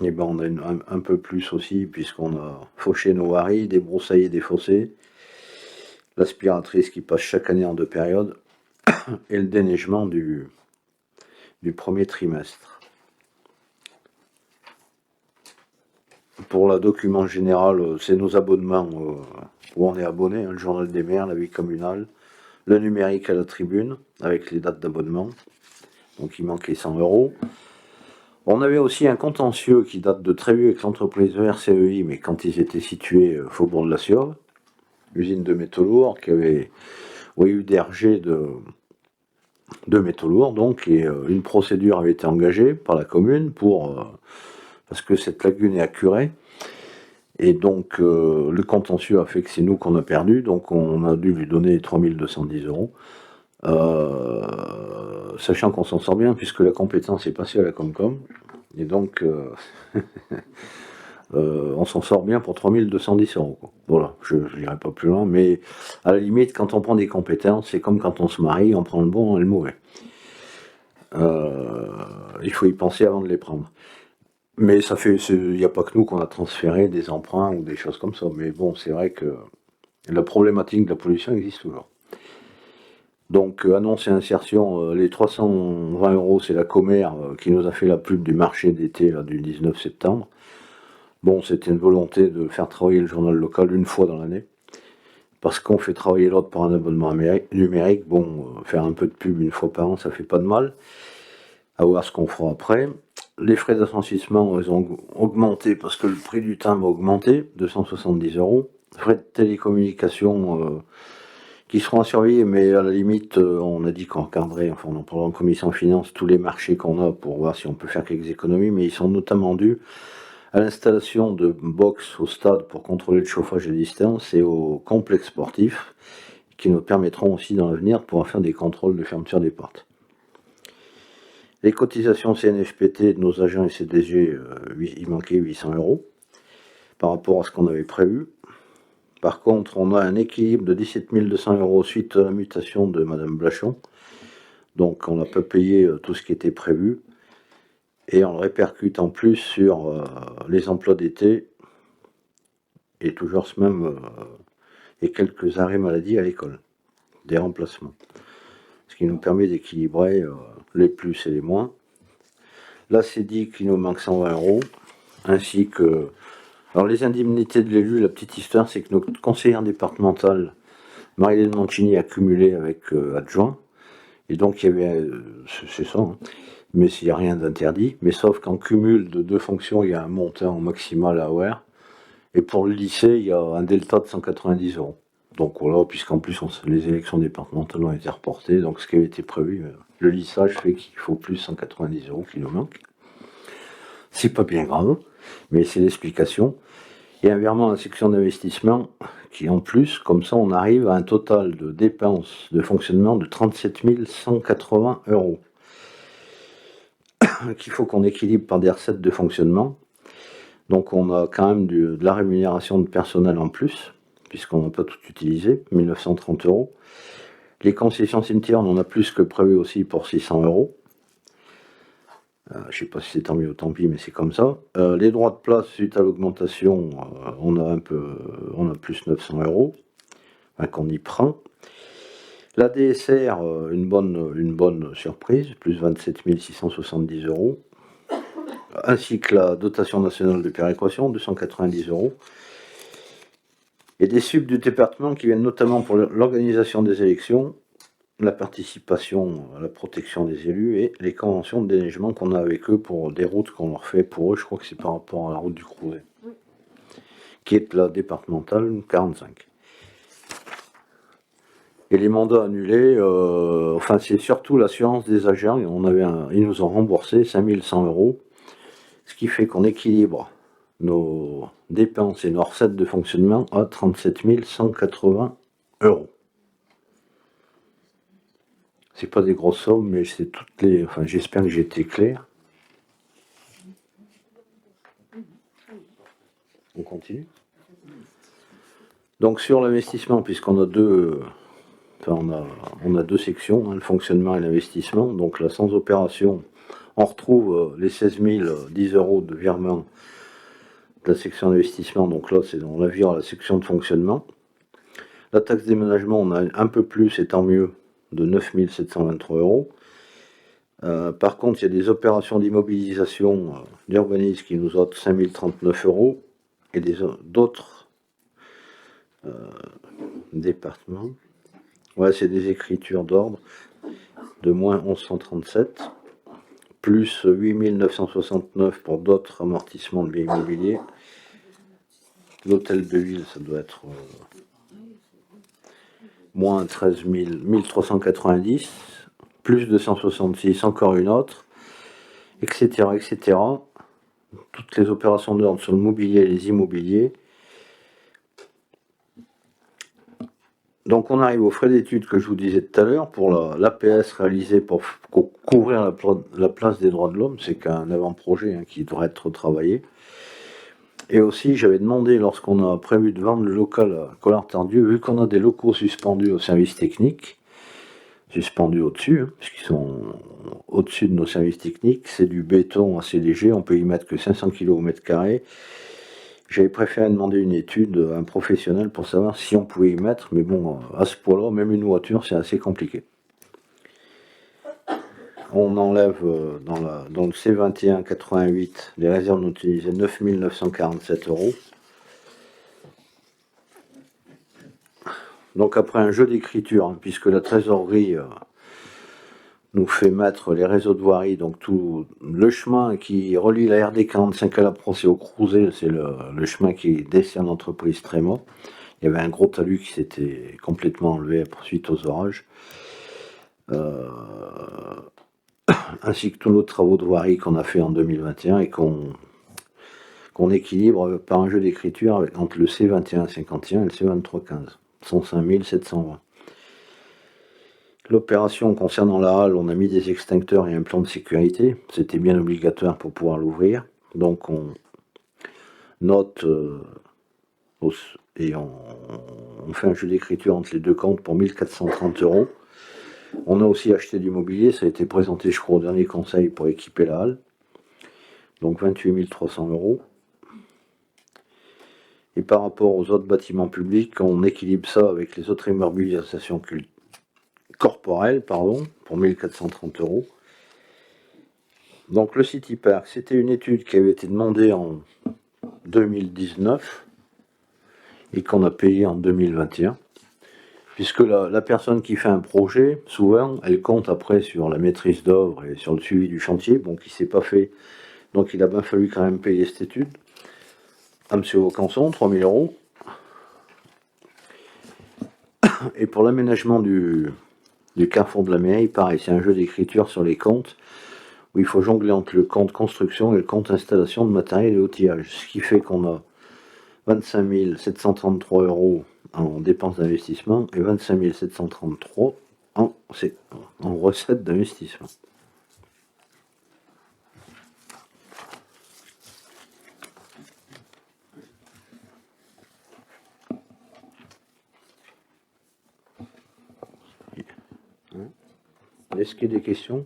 et ben on a un peu plus aussi, puisqu'on a fauché nos voiries, débroussaillé des fossés, l'aspiratrice qui passe chaque année en 2 périodes, et le déneigement du premier trimestre. Pour la document général, c'est nos abonnements où on est abonné, le journal des maires, la vie communale, le numérique à la tribune, avec les dates d'abonnement, donc il manquait 100 €. On avait aussi un contentieux qui date de très vieux avec l'entreprise RCEI, mais quand ils étaient situés Faubourg de la Siove, usine de métaux lourds, qui avait eu des RG de métaux lourds, donc, et une procédure avait été engagée par la commune parce que cette lagune est accurée, et donc le contentieux a fait que c'est nous qu'on a perdu, donc on a dû lui donner 3210 €, sachant qu'on s'en sort bien puisque la compétence est passée à la Comcom, et donc on s'en sort bien pour 3210 €. Voilà, je n'irai pas plus loin, mais à la limite, quand on prend des compétences, c'est comme quand on se marie, on prend le bon et le mauvais. Il faut y penser avant de les prendre. Mais il n'y a pas que nous qu'on a transféré des emprunts ou des choses comme ça. Mais bon, c'est vrai que la problématique de la pollution existe toujours. Donc, annonce et insertion, les 320 €, c'est la Comer qui nous a fait la pub du marché d'été du 19 septembre. Bon, c'était une volonté de faire travailler le journal local une fois dans l'année. Parce qu'on fait travailler l'autre par un abonnement numérique. Bon, faire un peu de pub une fois par an, ça fait pas de mal. À voir ce qu'on fera après. Les frais d'assentissement, ils ont augmenté parce que le prix du timbre a augmenté, 270 €. Frais de télécommunication qui seront à surveiller, mais à la limite, on a dit qu'on regarderait, enfin on en parlera en commission finance, tous les marchés qu'on a pour voir si on peut faire quelques économies, mais ils sont notamment dus à l'installation de box au stade pour contrôler le chauffage à distance et au complexe sportif, qui nous permettront aussi dans l'avenir de pouvoir faire des contrôles de fermeture des portes. Les cotisations CNFPT de nos agents et CDG, il manquait 800 € par rapport à ce qu'on avait prévu. Par contre, on a un équilibre de 17 200 € suite à la mutation de Madame Blachon. Donc on n'a pas payé tout ce qui était prévu. Et on le répercute en plus sur les emplois d'été et toujours ce même et quelques arrêts maladie à l'école, des remplacements. Ce qui nous permet d'équilibrer les plus et les moins. Là, c'est dit qu'il nous manque 120 €, ainsi que... Alors, les indemnités de l'élu, la petite histoire, c'est que notre conseillère départementale, Marie-Hélène Mancini, a cumulé avec adjoint, et donc il y avait... c'est ça, hein, mais s'il n'y a rien d'interdit, mais sauf qu'en cumul de 2 fonctions, il y a un montant maximal à avoir, et pour le lycée, il y a un delta de 190 €. Donc voilà, puisqu'en plus les élections départementales ont été reportées, donc ce qui avait été prévu, le lissage fait qu'il faut plus 190 € qui nous manque. C'est pas bien grave, mais c'est l'explication. Et un virement à la section d'investissement qui en plus, comme ça on arrive à un total de dépenses de fonctionnement de 37 180 € qu'il faut qu'on équilibre par des recettes de fonctionnement. Donc on a quand même de la rémunération de personnel en plus, puisqu'on n'a pas tout utilisé, 1930 €. Les concessions cimetières, on en a plus que prévu aussi pour 600 €. Je ne sais pas si c'est tant mieux ou tant pis, mais c'est comme ça. Les droits de place, suite à l'augmentation, on a plus 900 €, enfin, qu'on y prend. La DSR, une bonne surprise, plus 27 670 €. Ainsi que la dotation nationale de péréquation, 290 €. Et des subs du département qui viennent notamment pour l'organisation des élections, la participation à la protection des élus et les conventions de déneigement qu'on a avec eux pour des routes qu'on leur fait pour eux. Je crois que c'est par rapport à la route du Creuset, qui est la départementale 45. Et les mandats annulés, enfin c'est surtout l'assurance des agents. Ils nous ont remboursé 5100 €, ce qui fait qu'on équilibre nos dépenses et nos recettes de fonctionnement à 37 180 €. C'est pas des grosses sommes, mais c'est toutes les. Enfin, j'espère que j'ai été clair. On continue. Donc sur l'investissement, puisqu'on a deux. Enfin, on a deux sections, hein, le fonctionnement et l'investissement. Donc là, sans opération, on retrouve les 16 010 € de virement de la section d'investissement. Donc là, on la vire à la section de fonctionnement. La taxe d'aménagement, on a un peu plus, et tant mieux, de 9 723 €. Par contre, il y a des opérations d'immobilisation d'urbanisme qui nous ôtent 5 039 € et d'autres départements. Ouais, c'est des écritures d'ordre de moins 1137, plus 8 969 pour d'autres amortissements de biens immobiliers. L'hôtel de ville, ça doit être moins 13 1390, plus 266, encore une autre, etc., etc. Toutes les opérations d'ordre sur le mobilier et les immobiliers. Donc on arrive aux frais d'études que je vous disais tout à l'heure pour l'APS réalisé pour couvrir la place des droits de l'homme. C'est qu'un avant-projet qui devrait être travaillé. Et aussi, j'avais demandé, lorsqu'on a prévu de vendre le local à Collard-Tardieu, vu qu'on a des locaux suspendus au service technique, suspendus au-dessus, puisqu'ils sont au-dessus de nos services techniques, c'est du béton assez léger, on peut y mettre que 500 kg au mètre carré. J'avais préféré demander une étude à un professionnel pour savoir si on pouvait y mettre, mais bon, à ce point-là, même une voiture, c'est assez compliqué. On enlève dans le C21 88 les réserves non utilisées 9 947 €. Donc après un jeu d'écriture, puisque la trésorerie nous fait mettre les réseaux de voirie, donc tout le chemin qui relie la RD 45 à la Procé au Creuset, c'est le chemin qui dessert l'entreprise Tréma. Il y avait un gros talus qui s'était complètement enlevé suite aux orages. Ainsi que tous nos travaux de voirie qu'on a fait en 2021 et qu'on équilibre par un jeu d'écriture entre le C21 51 et le C23 15, 105 720. L'opération concernant la halle, on a mis des extincteurs et un plan de sécurité, c'était bien obligatoire pour pouvoir l'ouvrir, donc on note et on fait un jeu d'écriture entre les deux comptes pour 1430 €. On a aussi acheté du mobilier, ça a été présenté je crois au dernier conseil pour équiper la halle. Donc 28 300 €. Et par rapport aux autres bâtiments publics, on équilibre ça avec les autres immobilisations corporelles, pour 1430 €. Donc le City Park, c'était une étude qui avait été demandée en 2019 et qu'on a payée en 2021. Puisque la personne qui fait un projet, souvent, elle compte après sur la maîtrise d'œuvre et sur le suivi du chantier, bon, qui ne s'est pas fait. Donc il a bien fallu quand même payer cette étude. À M. Vaucanson, 3 000 €. Et pour l'aménagement du carrefour de la mairie, pareil, c'est un jeu d'écriture sur les comptes où il faut jongler entre le compte construction et le compte installation de matériel et outillage. Ce qui fait qu'on a 25 733 € en dépenses d'investissement et 25 733 en recettes d'investissement. Est-ce qu'il y a des questions?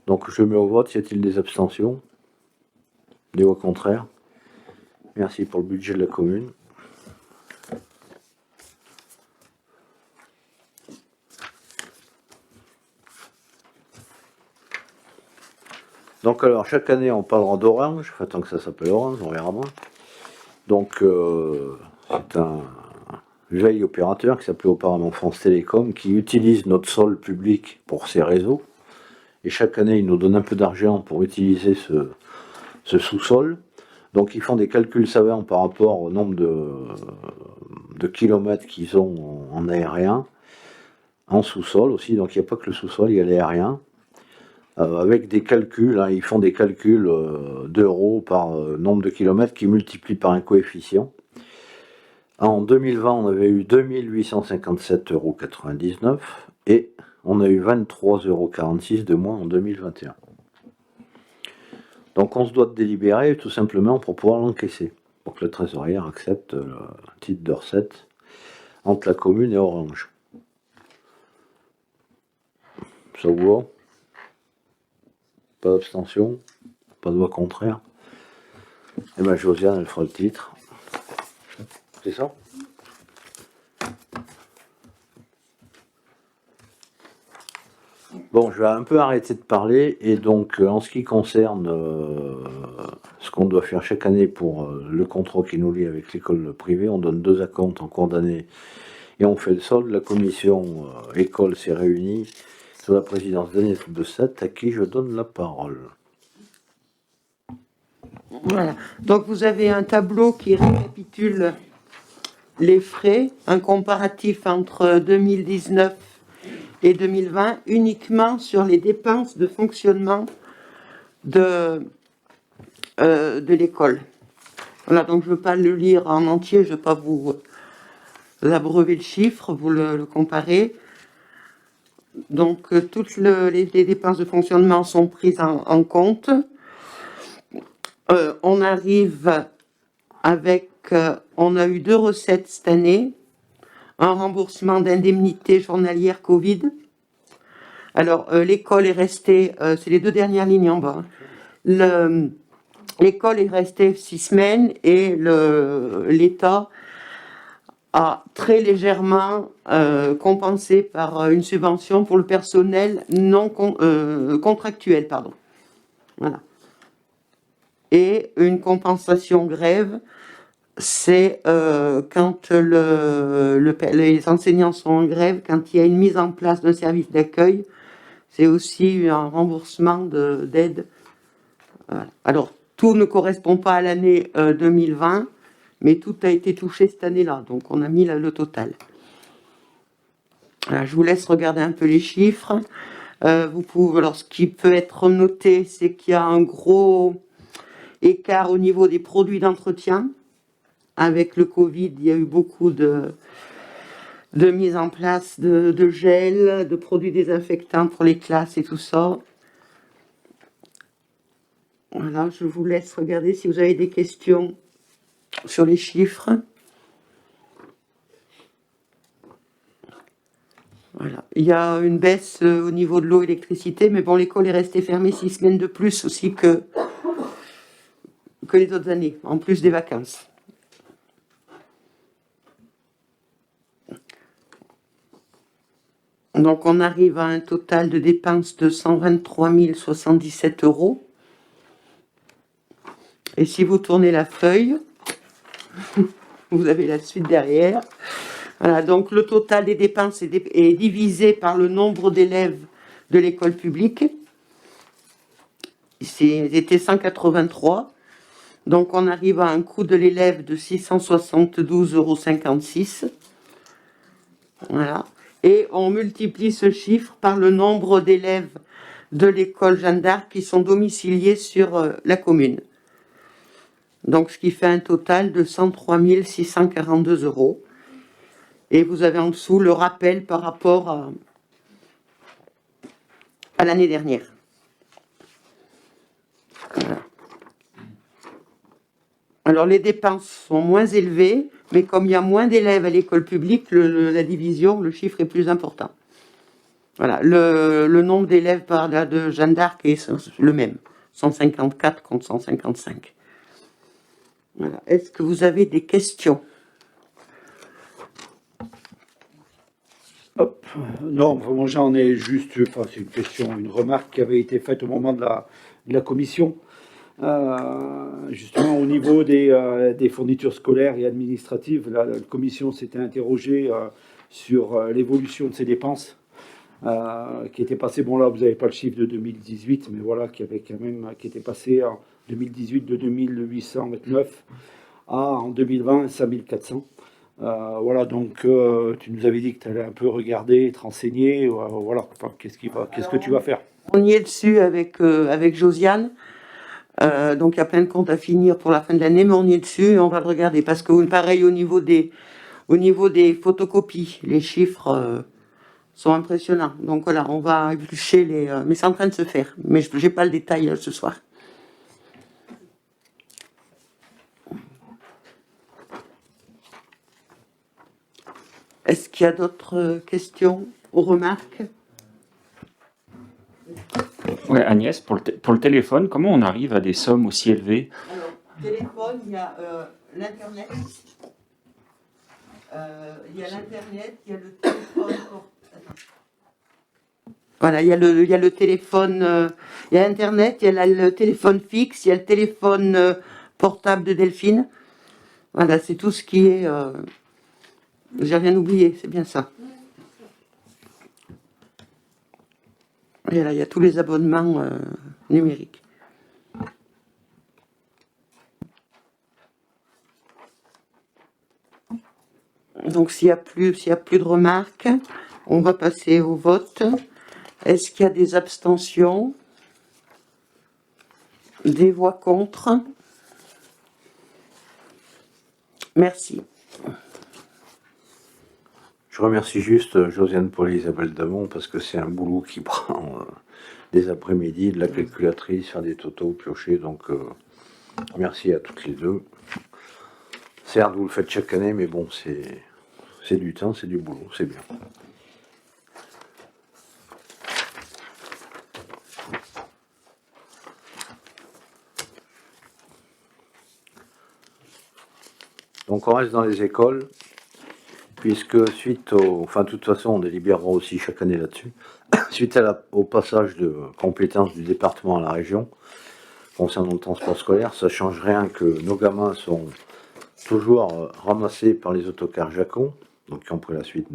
Donc je mets au vote, y a-t-il des abstentions? Des voix contraires? Merci pour le budget de la commune. Donc alors chaque année on parlera d'Orange, enfin tant que ça s'appelle Orange, on verra moins. Donc c'est un vieil opérateur qui s'appelait auparavant France Télécom qui utilise notre sol public pour ses réseaux. Et chaque année il nous donne un peu d'argent pour utiliser ce sous-sol. Donc ils font des calculs savants par rapport au nombre de kilomètres qu'ils ont en aérien, en sous-sol aussi, donc il n'y a pas que le sous-sol, il y a l'aérien. Avec des calculs, hein, ils font des calculs d'euros par nombre de kilomètres qui multiplient par un coefficient. En 2020, on avait eu 2857,99 € et on a eu 23,46 € de moins en 2021. Donc on se doit de délibérer tout simplement pour pouvoir l'encaisser, pour que le trésorier accepte le titre de recette entre la commune et Orange. Ça vous va? Pas d'abstention? Pas de voix contraire? Eh bien Josiane, elle fera le titre. C'est ça? Bon, je vais un peu arrêter de parler, et donc en ce qui concerne ce qu'on doit faire chaque année pour le contrat qui nous lie avec l'école privée, on donne 2 acomptes en cours d'année et on fait le solde. La commission école s'est réunie sous la présidence d'Agnès Bessette, à qui je donne la parole. Voilà. Donc vous avez un tableau qui récapitule les frais, un comparatif entre 2019 et 2020 uniquement sur les dépenses de fonctionnement de l'école. Voilà, donc je ne veux pas le lire en entier, je ne veux pas vous abreuver le chiffre, vous le comparez. Donc toutes les dépenses de fonctionnement sont prises en compte. On arrive avec, on a eu 2 recettes cette année, un remboursement d'indemnité journalière Covid. Alors l'école est restée, c'est les 2 dernières lignes en bas. L'école est restée 6 semaines et l'État a très légèrement compensé par une subvention pour le personnel non contractuel, pardon. Voilà. Et une compensation grève, c'est quand les enseignants sont en grève, quand il y a une mise en place d'un service d'accueil, c'est aussi un remboursement d'aide. Voilà. Alors, tout ne correspond pas à l'année 2020, mais tout a été touché cette année-là, donc on a mis le total. Voilà, je vous laisse regarder un peu les chiffres. Vous pouvez, alors, ce qui peut être noté, c'est qu'il y a un gros écart au niveau des produits d'entretien. Avec le Covid, il y a eu beaucoup de mise en place de gel, de produits désinfectants pour les classes et tout ça. Voilà, je vous laisse regarder si vous avez des questions sur les chiffres. Voilà. Il y a une baisse au niveau de l'eau et l'électricité, mais bon, l'école est restée fermée 6 semaines de plus aussi que les autres années, en plus des vacances. Donc on arrive à un total de dépenses de 123 077 €. Et si vous tournez la feuille, vous avez la suite derrière. Voilà, donc le total des dépenses est divisé par le nombre d'élèves de l'école publique. C'était 183. Donc on arrive à un coût de l'élève de 672,56 €. Voilà. Et on multiplie ce chiffre par le nombre d'élèves de l'école Jeanne d'Arc qui sont domiciliés sur la commune. Donc ce qui fait un total de 103 642 €. Et vous avez en dessous le rappel par rapport à l'année dernière. Voilà. Alors les dépenses sont moins élevées, mais comme il y a moins d'élèves à l'école publique, la division, le chiffre est plus important. Voilà, le nombre d'élèves par là de Jeanne d'Arc est le même, 154 contre 155. Voilà. Est-ce que vous avez des questions? Hop. Non, vraiment, j'en ai juste, enfin, c'est une question, une remarque qui avait été faite au moment de la commission. Justement, au niveau des fournitures scolaires et administratives, la commission s'était interrogée sur l'évolution de ces dépenses qui étaient passées. Bon, là, vous n'avez pas le chiffre de 2018, mais voilà, qui était passé en 2018 de 2829 à en 2020 5400. Voilà, donc tu nous avais dit que tu allais un peu regarder, te renseigner, voilà, enfin, qu'est-ce que tu vas faire? On y est dessus avec Josiane. Donc il y a plein de comptes à finir pour la fin de l'année, mais on y est dessus et on va le regarder. Parce que pareil au niveau des photocopies, les chiffres sont impressionnants. Donc voilà, on va éplucher mais c'est en train de se faire. Mais je n'ai pas le détail ce soir. Est-ce qu'il y a d'autres questions ou remarques? Ouais, Agnès, pour le téléphone, comment on arrive à des sommes aussi élevées? Alors, téléphone, il y a l'Internet. Il y a l'Internet, il y a le téléphone. Voilà, il y a le téléphone, il y a Internet, il y a le téléphone fixe, il y a le téléphone portable de Delphine. Voilà, c'est tout ce qui est... J'ai rien oublié, c'est bien ça. Et là, il y a tous les abonnements numériques. Donc, s'il n'y a plus de remarques, on va passer au vote. Est-ce qu'il y a des abstentions? Des voix contre? Merci. Je remercie juste Josiane Paul et Isabelle Damon parce que c'est un boulot qui prend des après-midi, de la calculatrice, faire des totaux, piocher. Donc merci à toutes les deux. Certes, vous le faites chaque année, mais bon, c'est du temps, c'est du boulot, c'est bien. Donc on reste dans les écoles. Puisque suite enfin de toute façon on délibérera aussi chaque année là-dessus, suite au passage de compétences du département à la région, concernant le transport scolaire, ça change rien que nos gamins sont toujours ramassés par les autocars Jacon, donc qui ont pris la suite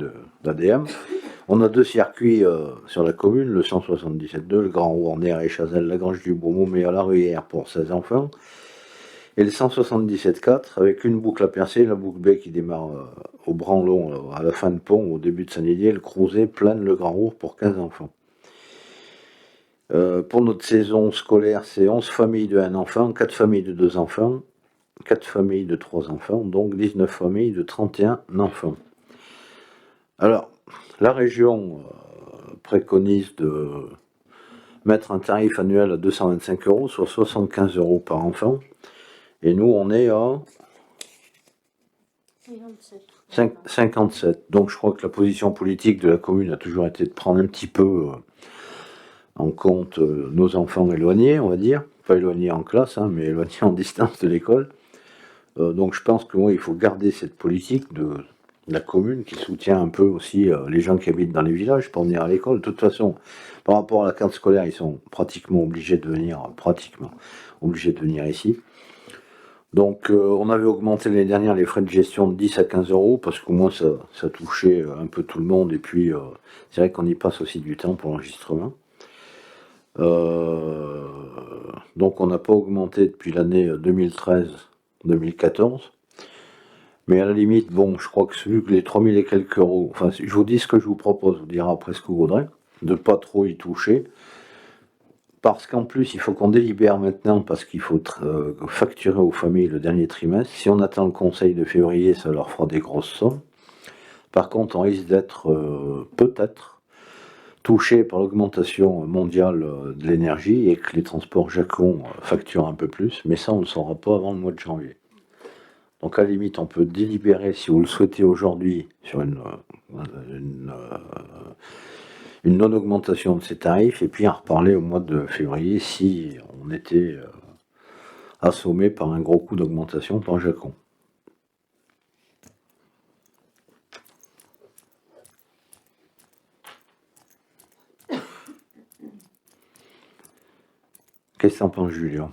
d'ADM. On a deux circuits sur la commune, le 177.2, le Grand Rouerner et Chazelles, la Grange du Beaumont, mais à la Ruyère pour 16 enfants. Et le 177.4 avec une boucle à percer, la boucle B qui démarre au Branlon à la fin de pont, au début de Saint-Didier, le Crozet, Plane, le Grand Roure pour 15 enfants. Pour notre saison scolaire, c'est 11 familles de 1 enfant, 4 familles de 2 enfants, 4 familles de 3 enfants, donc 19 familles de 31 enfants. Alors, la région préconise de mettre un tarif annuel à 225 €, soit 75 € par enfant. Et nous, on est à 57. Donc je crois que la position politique de la commune a toujours été de prendre un petit peu en compte nos enfants éloignés, on va dire. Pas éloignés en classe, hein, mais éloignés en distance de l'école. Donc je pense que oui, il faut garder cette politique de la commune qui soutient un peu aussi les gens qui habitent dans les villages pour venir à l'école. De toute façon, par rapport à la carte scolaire, ils sont pratiquement obligés de venir ici. Donc on avait augmenté l'année dernière les frais de gestion de 10 à 15 € parce qu'au moins ça touchait un peu tout le monde et puis c'est vrai qu'on y passe aussi du temps pour l'enregistrement. Donc on n'a pas augmenté depuis l'année 2013-2014. Mais à la limite, bon, je crois que celui que les 3000 et quelques euros, enfin, je vous dis ce que je vous propose, vous direz après ce que vous voudrez, de pas trop y toucher. Parce qu'en plus, il faut qu'on délibère maintenant, parce qu'il faut facturer aux familles le dernier trimestre. Si on attend le conseil de février, ça leur fera des grosses sommes. Par contre, on risque d'être peut-être touché par l'augmentation mondiale de l'énergie et que les transports Jacon facturent un peu plus. Mais ça, on ne le saura pas avant le mois de janvier. Donc à la limite, on peut délibérer, si vous le souhaitez aujourd'hui, sur une non-augmentation de ces tarifs, et puis en reparler au mois de février si on était assommé par un gros coup d'augmentation par Jacon. Qu'est-ce que t'en penses, Julien?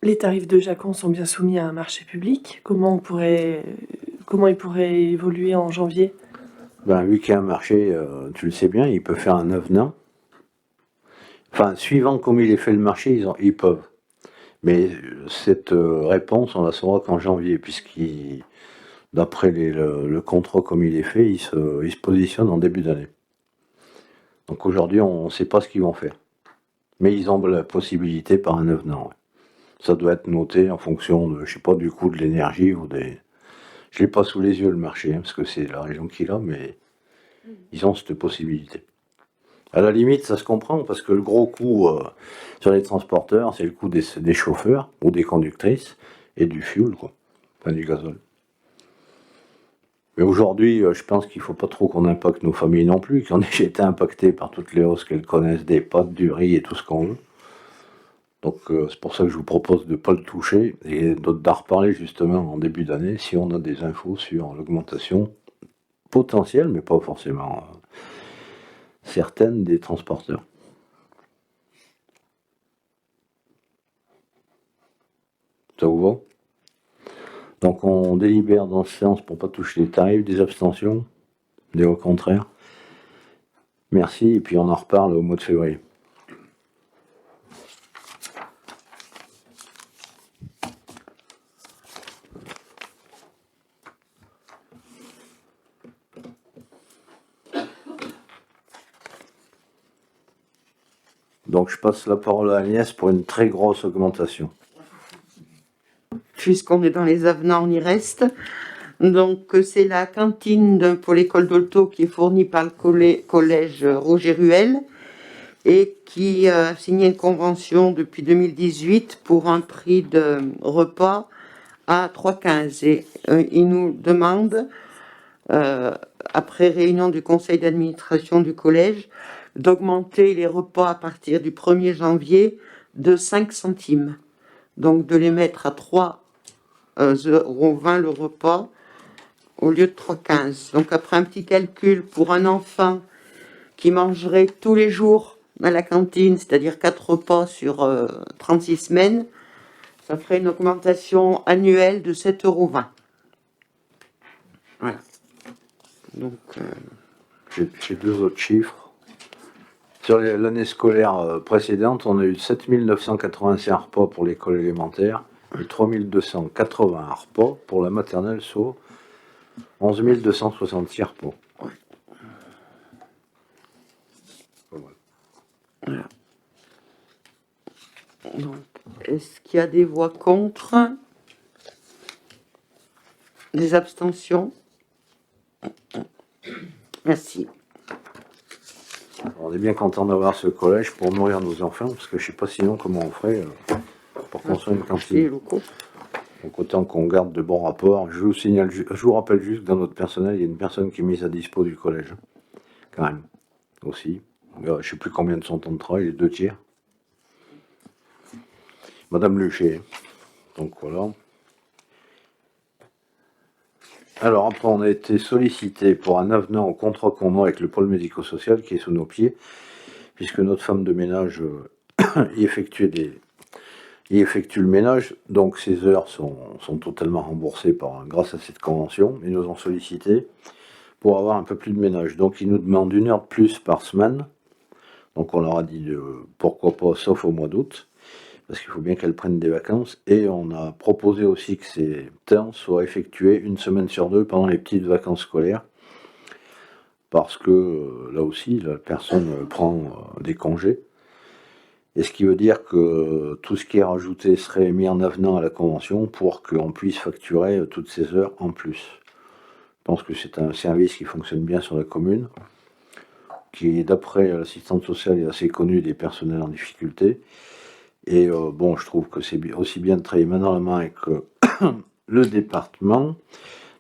Les tarifs de Jacon sont bien soumis à un marché public. Comment ils pourraient évoluer en janvier? Ben, vu qu'il y a un marché, tu le sais bien, il peut faire un avenant. Enfin, suivant comme il est fait le marché, ils peuvent. Mais cette réponse, on la saura qu'en janvier, d'après le contrat comme il est fait, il se positionne en début d'année. Donc aujourd'hui, on ne sait pas ce qu'ils vont faire. Mais ils ont la possibilité par un avenant. Ouais. Ça doit être noté en fonction de, je sais pas, du coût de l'énergie ou des... Je l'ai pas sous les yeux le marché, parce que c'est la région qui l'a, mais ils ont cette possibilité. À la limite, ça se comprend, parce que le gros coût sur les transporteurs, c'est le coût des chauffeurs ou des conductrices et du fuel, quoi. Enfin, du gazole. Mais aujourd'hui, je pense qu'il ne faut pas trop qu'on impacte nos familles non plus, qui ont déjà été impactées par toutes les hausses qu'elles connaissent, des pâtes, du riz et tout ce qu'on veut. Donc c'est pour ça que je vous propose de ne pas le toucher et d'en reparler justement en début d'année si on a des infos sur l'augmentation potentielle, mais pas forcément certaine, des transporteurs. Ça vous va? Donc on délibère dans ce sens pour ne pas toucher les tarifs, des abstentions, des au contraire. Merci, et puis on en reparle au mois de février. Donc je passe la parole à Agnès pour une très grosse augmentation. Puisqu'on est dans les avenants, on y reste. Donc c'est la cantine pour l'école d'Olto qui est fournie par le collège Roger Ruel et qui a signé une convention depuis 2018 pour un prix de repas à 3,15. Et il nous demande, après réunion du conseil d'administration du collège, d'augmenter les repas à partir du 1er janvier de 5 centimes. Donc de les mettre à 3,20 € le repas au lieu de 3,15. Donc après un petit calcul pour un enfant qui mangerait tous les jours à la cantine, c'est-à-dire 4 repas sur 36 semaines, ça ferait une augmentation annuelle de 7,20 €. Voilà. Donc j'ai deux autres chiffres. Sur l'année scolaire précédente, on a eu 7985 repas pour l'école élémentaire et 3280 repas pour la maternelle, soit 11 266 repas. Ouais. Voilà. Donc, est-ce qu'il y a des voix contre? Des abstentions? Merci. On est bien content d'avoir ce collège pour nourrir nos enfants, parce que je sais pas sinon comment on ferait pour construire une cantine. Donc autant qu'on garde de bons rapports. Je vous rappelle juste que dans notre personnel, il y a une personne qui est mise à dispo du collège. Quand même. Aussi. Je sais plus combien de son temps de travail, les 2 tiers. Madame Luché. Donc voilà. Alors après, on a été sollicité pour un avenant au contrat qu'on a avec le pôle médico-social qui est sous nos pieds, puisque notre femme de ménage y effectue le ménage, donc ces heures sont totalement remboursées grâce à cette convention. Ils nous ont sollicité pour avoir un peu plus de ménage. Donc ils nous demandent 1 heure de plus par semaine. Donc on leur a dit pourquoi pas, sauf au mois d'août, parce qu'il faut bien qu'elles prennent des vacances. Et on a proposé aussi que ces temps soient effectués 1 semaine sur 2 pendant les petites vacances scolaires. Parce que là aussi, la personne prend des congés. Et ce qui veut dire que tout ce qui est rajouté serait mis en avenant à la convention pour qu'on puisse facturer toutes ces heures en plus. Je pense que c'est un service qui fonctionne bien sur la commune, qui, d'après l'assistante sociale, est assez connu des personnels en difficulté. Et bon, je trouve que c'est aussi bien de travailler main dans la main avec le département.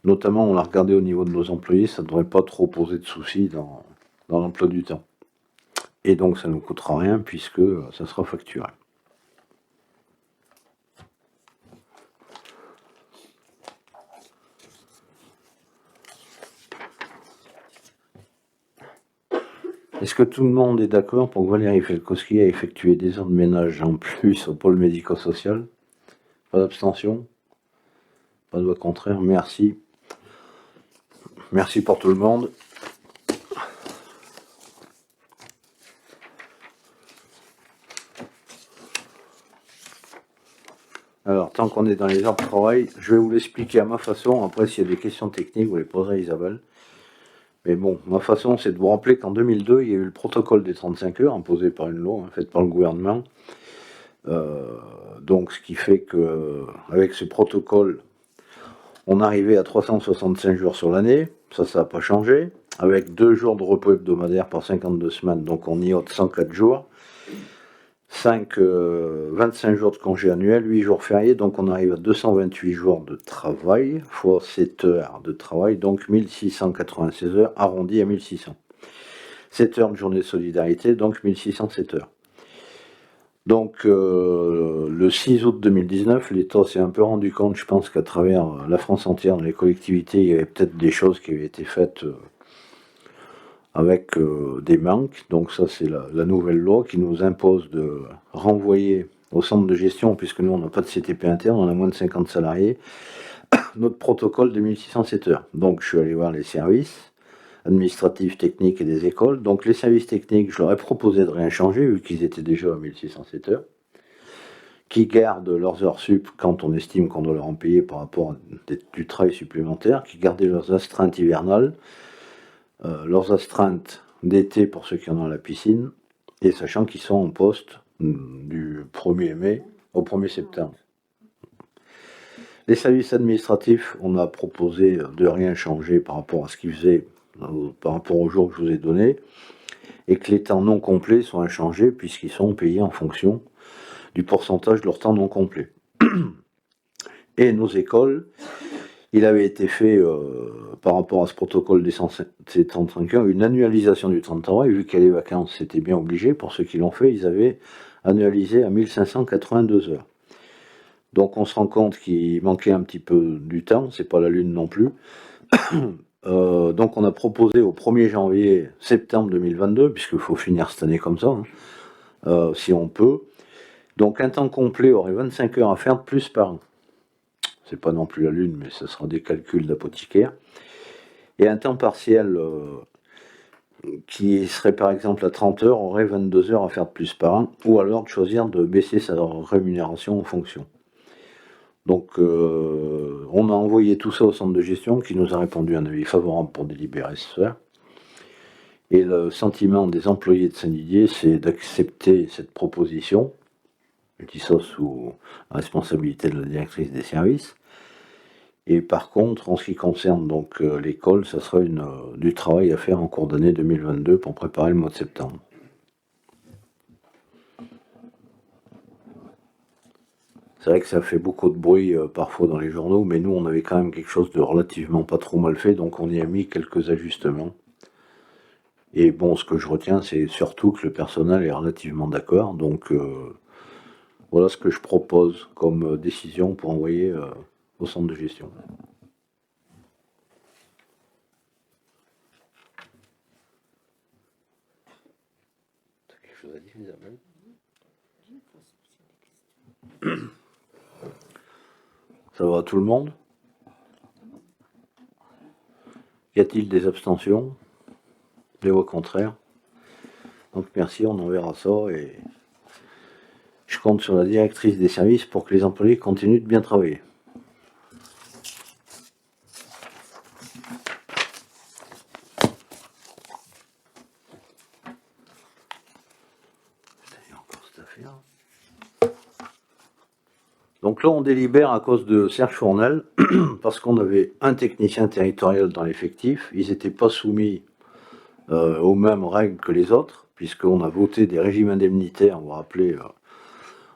Notamment, on l'a regardé au niveau de nos employés, ça ne devrait pas trop poser de soucis dans l'emploi du temps. Et donc, ça ne nous coûtera rien puisque ça sera facturé. Est-ce que tout le monde est d'accord pour que Valérie Felkowski ait effectué des heures de ménage en plus au pôle médico-social? Pas d'abstention? Pas de voix contraire? Merci. Merci pour tout le monde. Alors, tant qu'on est dans les heures de travail, je vais vous l'expliquer à ma façon. Après, s'il y a des questions techniques, vous les poserez à Isabelle. Mais bon, ma façon, c'est de vous rappeler qu'en 2002, il y a eu le protocole des 35 heures imposé par une loi faite par le gouvernement. Donc, ce qui fait que, avec ce protocole, on arrivait à 365 jours sur l'année. Ça n'a pas changé. Avec 2 jours de repos hebdomadaire par 52 semaines, donc on y ôte 104 jours. 25 jours de congé annuel, 8 jours fériés, donc on arrive à 228 jours de travail, fois 7 heures de travail, donc 1696 heures, arrondi à 1600. 7 heures de journée de solidarité, donc 1607 heures. Donc le 6 août 2019, l'État s'est un peu rendu compte, je pense qu'à travers la France entière, dans les collectivités, il y avait peut-être des choses qui avaient été faites avec des manques. Donc ça, c'est la nouvelle loi qui nous impose de renvoyer au centre de gestion, puisque nous, on n'a pas de CTP interne, on a moins de 50 salariés, notre protocole de 1607 heures. Donc je suis allé voir les services administratifs, techniques et des écoles. Donc les services techniques, je leur ai proposé de rien changer, vu qu'ils étaient déjà à 1607 heures, qui gardent leurs heures sup quand on estime qu'on doit leur en payer par rapport à du travail supplémentaire, qui gardaient leurs astreintes hivernales, leurs astreintes d'été pour ceux qui en ont à la piscine, et sachant qu'ils sont en poste du 1er mai au 1er septembre. Les services administratifs, on a proposé de rien changer par rapport à ce qu'ils faisaient, par rapport au jour que je vous ai donné, et que les temps non complets sont inchangés puisqu'ils sont payés en fonction du pourcentage de leur temps non complet. Et nos écoles, il avait été fait, par rapport à ce protocole des 135 heures, une annualisation du temps de travail, vu qu'il y a les vacances, c'était bien obligé. Pour ceux qui l'ont fait, ils avaient annualisé à 1582 heures. Donc on se rend compte qu'il manquait un petit peu du temps, c'est pas la lune non plus. Donc on a proposé au 1er janvier, septembre 2022, puisqu'il faut finir cette année comme ça, si on peut. Donc un temps complet aurait 25 heures à faire de plus par an. C'est pas non plus la lune, mais ce sera des calculs d'apothicaire. Et un temps partiel qui serait par exemple à 30 heures aurait 22 heures à faire de plus par an, ou alors de choisir de baisser sa rémunération en fonction. Donc on a envoyé tout ça au centre de gestion qui nous a répondu un avis favorable pour délibérer ce soir. Et le sentiment des employés de Saint-Didier, c'est d'accepter cette proposition. Je dis ça sous la responsabilité de la directrice des services. Et par contre, en ce qui concerne donc l'école, ça sera du travail à faire en cours d'année 2022 pour préparer le mois de septembre. C'est vrai que ça fait beaucoup de bruit parfois dans les journaux, mais nous on avait quand même quelque chose de relativement pas trop mal fait, donc on y a mis quelques ajustements. Et bon, ce que je retiens, c'est surtout que le personnel est relativement d'accord, donc voilà ce que je propose comme décision pour envoyer au centre de gestion. T'as quelque chose à dire, Isabelle ? Ça va à tout le monde? Y a-t-il des abstentions? Des voix contraires? Donc merci, on enverra ça et je compte sur la directrice des services pour que les employés continuent de bien travailler. Il y a encore cette affaire. Donc là, on délibère à cause de Serge Fournel, parce qu'on avait un technicien territorial dans l'effectif. Ils n'étaient pas soumis aux mêmes règles que les autres, puisqu'on a voté des régimes indemnitaires, vous vous rappelez,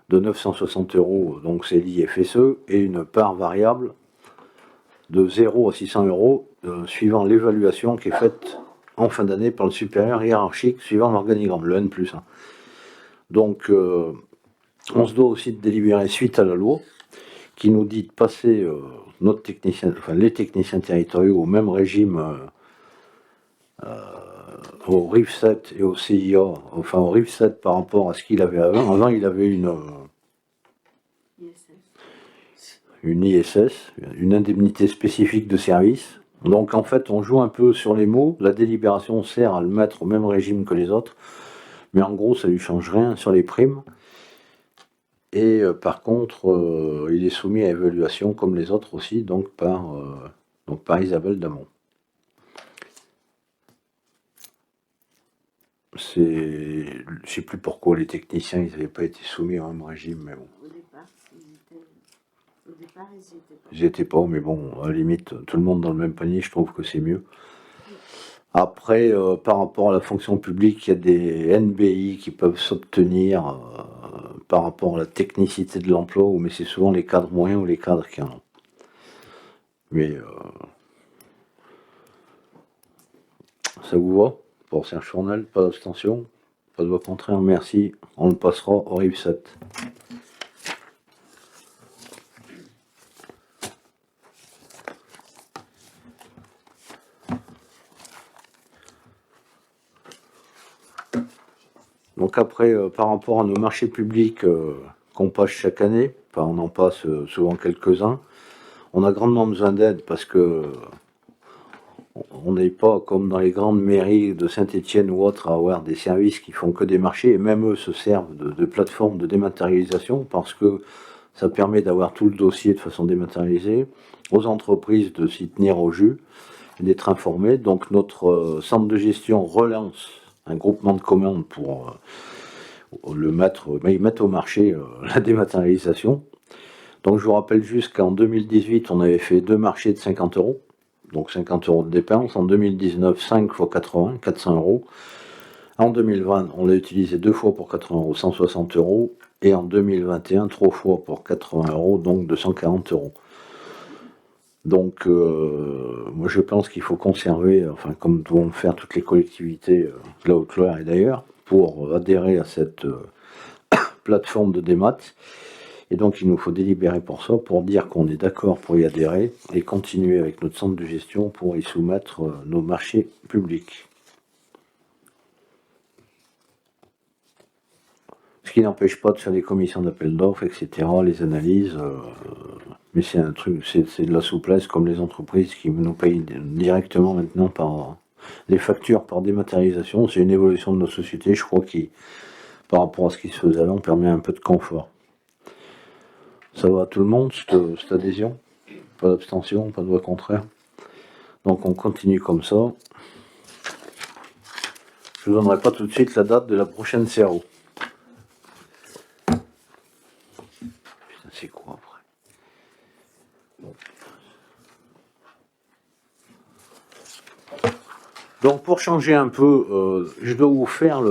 de 960 €, donc c'est l'IFSE, et une part variable de 0 à 600 €, suivant l'évaluation qui est faite en fin d'année par le supérieur hiérarchique, suivant l'organigramme, le N+1. Donc, on se doit aussi de délibérer suite à la loi, qui nous dit de passer notre technicien, enfin les techniciens territoriaux au même régime au RIF 7 et au CIA, enfin au RIF 7 par rapport à ce qu'il avait avant. Avant, il avait une ISS, une indemnité spécifique de service. Donc en fait, on joue un peu sur les mots. La délibération sert à le mettre au même régime que les autres, mais en gros, ça lui change rien sur les primes. Et par contre, il est soumis à évaluation comme les autres aussi, donc par Isabelle Damon. Je sais plus pourquoi les techniciens ils n'avaient pas été soumis au même régime, mais bon. Au départ, Ils étaient pas, mais bon, à la limite, tout le monde dans le même panier, je trouve que c'est mieux. Après, par rapport à la fonction publique, il y a des NBI qui peuvent s'obtenir par rapport à la technicité de l'emploi, mais c'est souvent les cadres moyens ou les cadres qui en ont. Mais ça vous va? Pour Serge Fournel, pas d'abstention, pas de voix contraire, merci. On le passera au RIV 7. Donc après, par rapport à nos marchés publics qu'on passe chaque année, enfin, on en passe souvent quelques-uns, on a grandement besoin d'aide parce que on n'est pas comme dans les grandes mairies de Saint-Étienne ou autres à avoir des services qui font que des marchés, et même eux se servent de plateformes de dématérialisation parce que ça permet d'avoir tout le dossier de façon dématérialisée, aux entreprises de s'y tenir au jus et d'être informées. Donc notre centre de gestion relance un groupement de commandes pour mettre au marché la dématérialisation. Donc je vous rappelle juste qu'en 2018, on avait fait 2 marchés de 50 €, donc 50 € de dépenses. En 2019, 5 x 80, 400 €. En 2020, on l'a utilisé 2 fois pour 80 €, 160 €. Et en 2021, 3 fois pour 80 €, donc 240 €. Donc, moi je pense qu'il faut conserver, enfin comme vont faire toutes les collectivités de la Haute-Loire et d'ailleurs, pour adhérer à cette plateforme de démat. Et donc il nous faut délibérer pour ça, pour dire qu'on est d'accord pour y adhérer et continuer avec notre centre de gestion pour y soumettre nos marchés publics. Ce qui n'empêche pas de faire des commissions d'appel d'offres, etc., les analyses, mais c'est un truc, c'est de la souplesse comme les entreprises qui nous payent directement maintenant par les factures par dématérialisation. C'est une évolution de nos sociétés, je crois, qui, par rapport à ce qui se faisait avant, permet un peu de confort. Ça va à tout le monde, cette adhésion? Pas d'abstention, pas de voix contraire. Donc on continue comme ça. Je ne vous donnerai pas tout de suite la date de la prochaine CRO. Putain, c'est quoi après? Donc pour changer un peu, je dois vous faire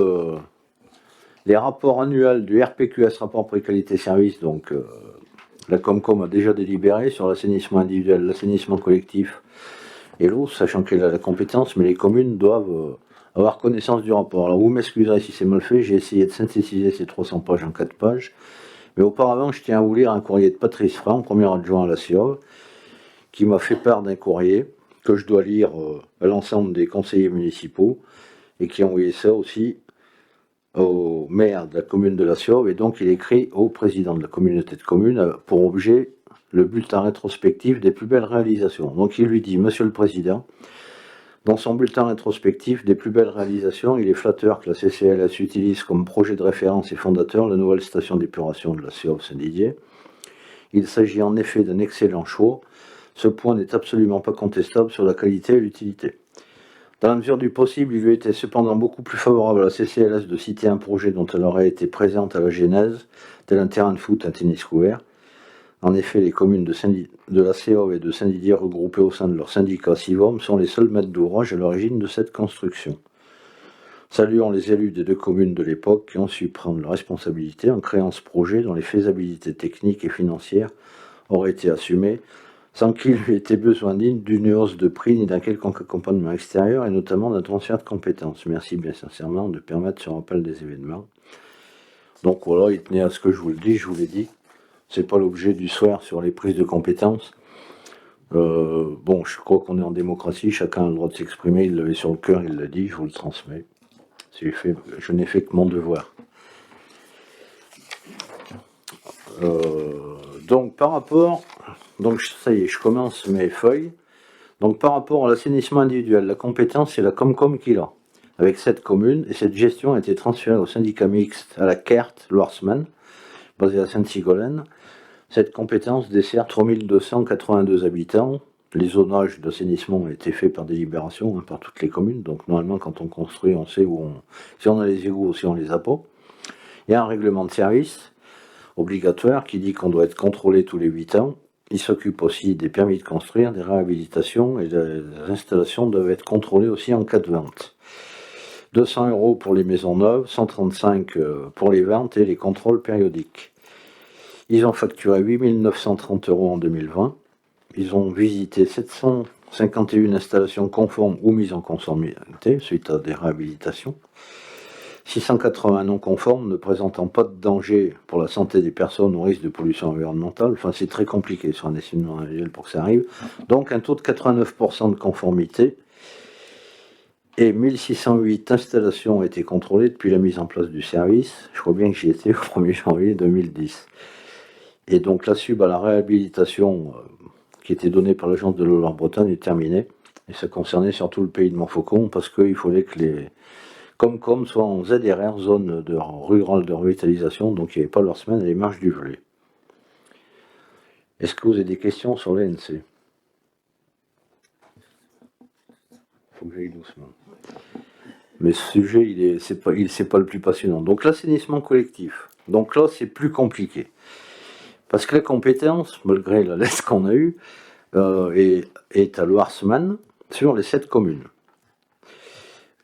les rapports annuels du RPQS, rapport prix-qualité service. Donc la Comcom a déjà délibéré sur l'assainissement individuel, l'assainissement collectif et l'eau, sachant qu'elle a la compétence, mais les communes doivent avoir connaissance du rapport. Alors vous m'excuserez si c'est mal fait, j'ai essayé de synthétiser ces 300 pages en 4 pages. Mais auparavant, je tiens à vous lire un courrier de Patrice Franc, premier adjoint à la CIOV, qui m'a fait part d'un courrier que je dois lire à l'ensemble des conseillers municipaux et qui a envoyé ça aussi au maire de la commune de la CIOV, et donc il écrit au président de la communauté de communes pour objet le bulletin rétrospectif des plus belles réalisations. Donc il lui dit: Monsieur le Président, Dans son bulletin rétrospectif des plus belles réalisations, il est flatteur que la CCLS utilise comme projet de référence et fondateur la nouvelle station d'épuration de la CEOV Saint-Didier. Il s'agit en effet d'un excellent choix. Ce point n'est absolument pas contestable sur la qualité et l'utilité. Dans la mesure du possible, il lui était cependant beaucoup plus favorable à la CCLS de citer un projet dont elle aurait été présente à la genèse, tel un terrain de foot, un tennis couvert. En effet, les communes de la CEOV et de Saint-Didier regroupées au sein de leur syndicat CIVOM sont les seuls maîtres d'ouvrage à l'origine de cette construction. Saluons les élus des deux communes de l'époque qui ont su prendre leurs responsabilités en créant ce projet dont les faisabilités techniques et financières auraient été assumées sans qu'il lui ait été besoin ni d'une hausse de prix ni d'un quelconque accompagnement extérieur et notamment d'un transfert de compétences. Merci bien sincèrement de permettre ce rappel des événements. Donc voilà, il tenait à ce que je vous le dise, je vous l'ai dit. C'est pas l'objet du soir sur les prises de compétences. Bon, je crois qu'on est en démocratie, chacun a le droit de s'exprimer, il l'avait sur le cœur, il l'a dit, je vous le transmets. Je n'ai fait que mon devoir. Donc par rapport, donc ça y est, je commence mes feuilles. Donc par rapport à l'assainissement individuel, la compétence c'est la Comcom qui l'a, avec 7 communes, et cette gestion a été transférée au syndicat mixte à la Kert Loirsman, basée à Sainte-Sigolène. Cette compétence dessert 3282 habitants. Les zonages d'assainissement ont été faits par délibération par toutes les communes. Donc normalement quand on construit, on sait si on a les égouts ou si on les a pas. Il y a un règlement de service obligatoire qui dit qu'on doit être contrôlé tous les 8 ans. Il s'occupe aussi des permis de construire, des réhabilitations et des installations doivent être contrôlées aussi en cas de vente. 200 € pour les maisons neuves, 135 pour les ventes et les contrôles périodiques. Ils ont facturé 8 930 € en 2020. Ils ont visité 751 installations conformes ou mises en conformité suite à des réhabilitations. 680 non conformes ne présentant pas de danger pour la santé des personnes au risque de pollution environnementale. Enfin, c'est très compliqué sur un assainissement individuel pour que ça arrive. Donc, un taux de 89% de conformité. Et 1608 installations ont été contrôlées depuis la mise en place du service. Je crois bien que j'y étais au 1er janvier 2010. Et donc la sub à la réhabilitation qui était donnée par l'agence de l'eau Loire-Bretagne est terminée. Et ça concernait surtout le pays de Montfaucon parce qu'il fallait que les Comcom soient en ZRR, zone rurale de revitalisation, donc il n'y avait pas leur semaine et les marges du Velay. Est-ce que vous avez des questions sur l'ENC? Il faut que j'aille doucement. Mais ce sujet, c'est pas le plus passionnant. Donc l'assainissement collectif. Donc là, c'est plus compliqué. Parce que la compétence, malgré la lettre qu'on a eue, est à Loirsman sur les 7 communes.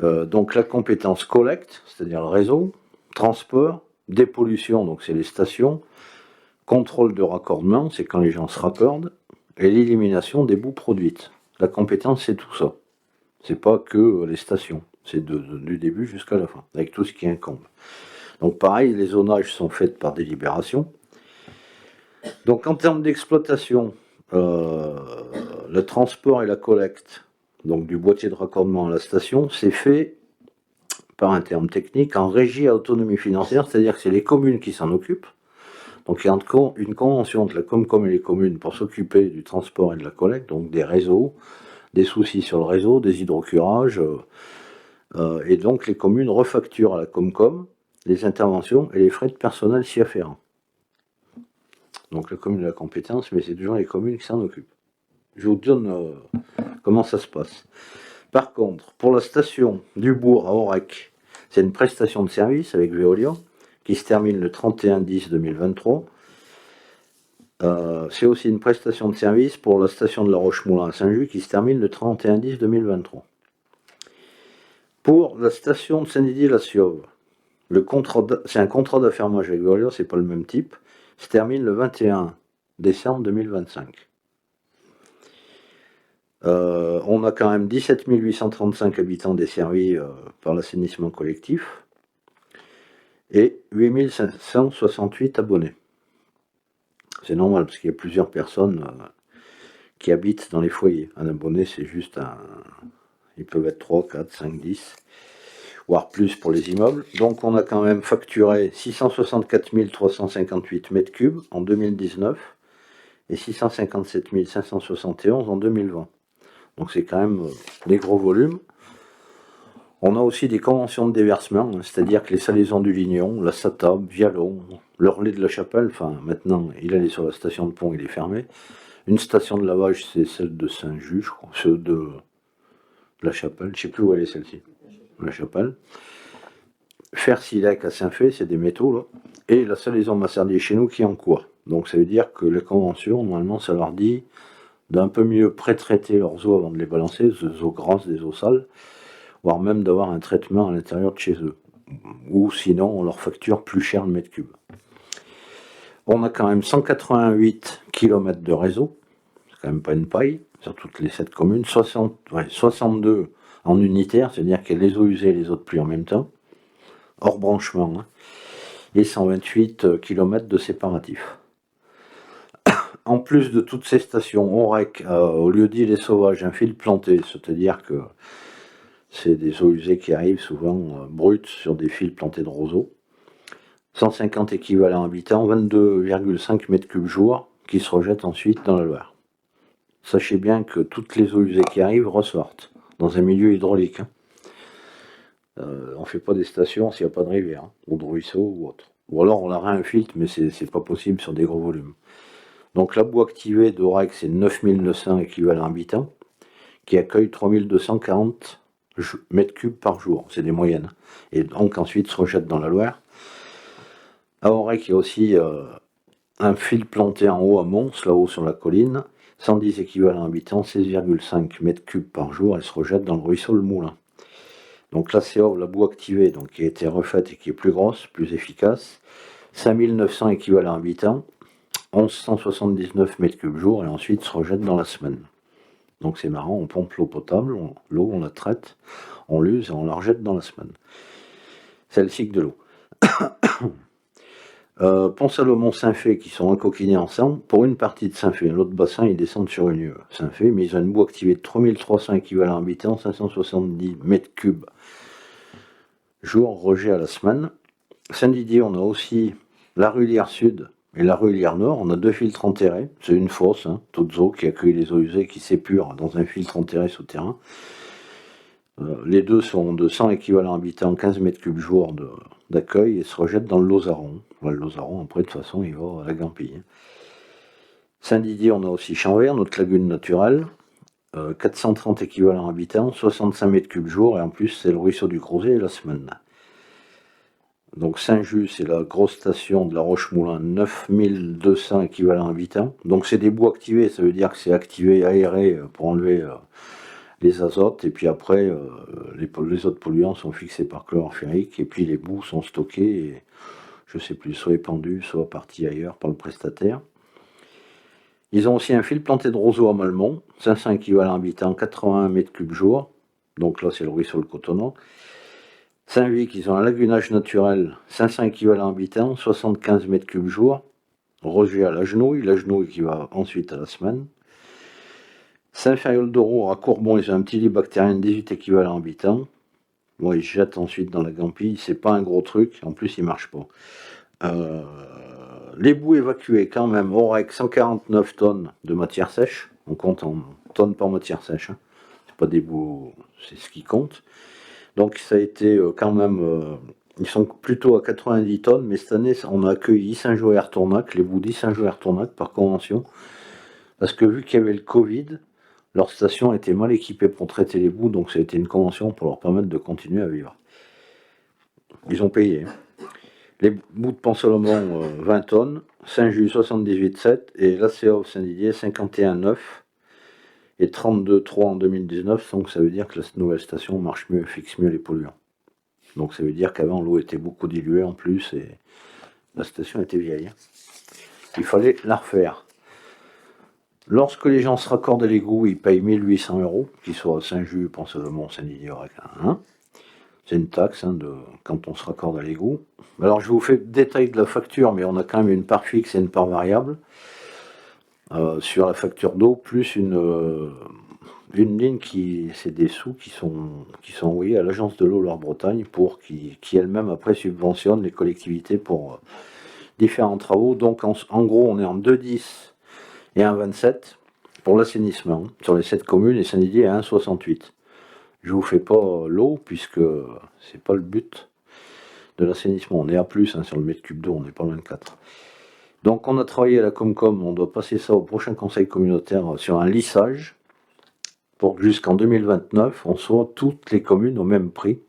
Donc la compétence collecte, c'est-à-dire le réseau, transport, dépollution, donc c'est les stations, contrôle de raccordement, c'est quand les gens se raccordent, et l'élimination des boues produites. La compétence, c'est tout ça. C'est pas que les stations, c'est du début jusqu'à la fin, avec tout ce qui incombe. Donc pareil, les zonages sont faits par délibération. Donc en termes d'exploitation, le transport et la collecte, donc du boîtier de raccordement à la station, c'est fait par un terme technique en régie à autonomie financière, c'est-à-dire que c'est les communes qui s'en occupent. Donc il y a une convention entre la Comcom et les communes pour s'occuper du transport et de la collecte, donc des réseaux, des soucis sur le réseau, des hydrocurages, et donc les communes refacturent à la Comcom les interventions et les frais de personnel s'y afférents. Donc la commune a la compétence, mais c'est toujours les communes qui s'en occupent. Je vous donne comment ça se passe. Par contre, pour la station du bourg à Aurec, c'est une prestation de service avec Veolia qui se termine le 31/10/2023. C'est aussi une prestation de service pour la station de la Roche-Moulin à Saint-Just qui se termine le 31/10/2023. Pour la station de Saint-Didier-la-Siauve, c'est un contrat d'affermage avec Veolia, c'est pas le même type, se termine le 21 décembre 2025. On a quand même 17 835 habitants desservis par l'assainissement collectif et 8 568 abonnés. C'est normal parce qu'il y a plusieurs personnes qui habitent dans les foyers. Un abonné, c'est juste ils peuvent être 3, 4, 5, 10, voire plus pour les immeubles. Donc on a quand même facturé 664 358 mètres cubes en 2019 et 657 571 en 2020. Donc c'est quand même des gros volumes. On a aussi des conventions de déversement, hein, c'est-à-dire que les salaisons du Lignon, la Satab, Vialon, le relais de la Chapelle, enfin maintenant il allait sur la station de pont, il est fermé. Une station de lavage, c'est celle de Saint-Just, je crois, celle de la Chapelle, je ne sais plus où elle est celle-ci, la Chapelle. Fer-Silec à Saint-Fé, c'est des métaux là. Et la salaison Massardier chez nous qui est en cours. Donc ça veut dire que les conventions, normalement, ça leur dit d'un peu mieux pré-traiter leurs eaux avant de les balancer, des eaux grasses, des eaux sales, voire même d'avoir un traitement à l'intérieur de chez eux. Ou sinon, on leur facture plus cher le mètre cube. On a quand même 188 km de réseau, c'est quand même pas une paille, sur toutes les 7 communes, 62 en unitaire, c'est-à-dire qu'il y a les eaux usées et les eaux de pluie en même temps, hors branchement, hein, et 128 km de séparatifs. En plus de toutes ces stations, OREC, au lieu dit les sauvages, un fil planté, c'est-à-dire que c'est des eaux usées qui arrivent souvent brutes sur des fils plantés de roseaux. 150 équivalents habitants, 22,5 mètres cubes jour, qui se rejettent ensuite dans la Loire. Sachez bien que toutes les eaux usées qui arrivent ressortent dans un milieu hydraulique. Hein. On ne fait pas des stations s'il n'y a pas de rivière, hein, ou de ruisseau ou autre. Ou alors on la réinfiltre, mais c'est pas possible sur des gros volumes. Donc la boue activée d'Orec, c'est 9900 équivalents habitants, qui accueille 3240 mètres cubes par jour. C'est des moyennes. Et donc ensuite se rejette dans la Loire. À Orec, il y a aussi un fil planté en haut à Mons, là-haut sur la colline. 110 équivalents habitants, 16,5 mètres cubes par jour. Elle se rejette dans le ruisseau Le Moulin. Donc la CO, la boue activée, donc, qui a été refaite et qui est plus grosse, plus efficace. 5900 équivalents habitants, 1179 mètres cubes jour, et ensuite se rejette dans la semaine. Donc c'est marrant, on pompe l'eau potable, l'eau on la traite, on l'use et on la rejette dans la semaine. C'est le cycle de l'eau. Pont-Salomon, Saint-Fé qui sont encoquinés ensemble, pour une partie de Saint-Fé, l'autre bassin ils descendent sur une Saint-Fé, mais ils ont une boue activée de 3300 équivalents habitants, 570 mètres cubes jour, rejet à la semaine. Saint-Didier, on a aussi la Rulière Sud et la Rulière Nord, on a 2 filtres enterrés, c'est une fosse, hein, toutes eaux qui accueillent les eaux usées qui s'épurent dans un filtre enterré souterrain. Les deux sont de 100 équivalents habitants, 15 mètres cubes jour d'accueil et se rejettent dans le Lauzaron. Le Lauzaron, après, de toute façon, il va à la Gampille. Saint-Didier, on a aussi Champvert, notre lagune naturelle. 430 équivalents habitants, 65 mètres cubes jour, et en plus, c'est le ruisseau du Crozet et la semaine. Donc Saint-Just, c'est la grosse station de la Roche-Moulin, 9200 équivalents habitants. Donc c'est des boues activées, ça veut dire que c'est activé, aéré pour enlever les azotes, et puis après les autres polluants sont fixés par chloroférique, et puis les boues sont stockées, et, je sais plus, soit épandues, soit parties ailleurs par le prestataire. Ils ont aussi un fil planté de roseaux à Malmont, 500 équivalents habitants, 81 mètres cubes jour, donc là c'est le ruisseau le Cotonnant. Saint-Vic, ils ont un lagunage naturel, 500 équivalents habitants, 75 mètres cubes jour, rejet à la genouille qui va ensuite à la semaine. Saint-Fériol-d'Orour à Courbon, ils ont un petit lit bactérien de 18 équivalents habitants. Bon, ils jettent ensuite dans la Gampille, c'est pas un gros truc, en plus il marche pas. Les boues évacuées quand même, Orec, 149 tonnes de matière sèche, on compte en tonnes par matière sèche, hein. C'est pas des boues, c'est ce qui compte. Donc ça a été quand même, ils sont plutôt à 90 tonnes, mais cette année on a accueilli Saint-Joël-Tournac, les boues d'Saint-Joël-Tournac par convention, parce que vu qu'il y avait le Covid, leur station était mal équipée pour traiter les boues, donc ça a été une convention pour leur permettre de continuer à vivre. Ils ont payé. Les boues de Pont-Salomon, 20 tonnes, Saint-Just 78,7 et l'ACO Saint-Didier 51,9 et 32,3 en 2019, donc ça veut dire que la nouvelle station marche mieux, fixe mieux les polluants. Donc ça veut dire qu'avant l'eau était beaucoup diluée en plus et la station était vieille. Il fallait la refaire. Lorsque les gens se raccordent à l'égout, ils payent 1800 €, qu'ils soient à Saint-Just, Pont-Salomon, Saint-Didier, hein. C'est une taxe quand on se raccorde à l'égout. Alors je vous fais le détail de la facture, mais on a quand même une part fixe et une part variable sur la facture d'eau, plus une ligne c'est des sous qui sont envoyés à l'agence de l'eau Loire-Bretagne pour qui elle-même après subventionne les collectivités pour différents travaux. Donc en gros on est en 2,10 et 1,27 pour l'assainissement, sur les 7 communes, et Saint-Didier à 1,68. Je vous fais pas l'eau, puisque c'est pas le but de l'assainissement. On est à plus sur le mètre cube d'eau, on n'est pas loin de 4. Donc on a travaillé à la Comcom, on doit passer ça au prochain conseil communautaire sur un lissage, pour que jusqu'en 2029, on soit toutes les communes au même prix.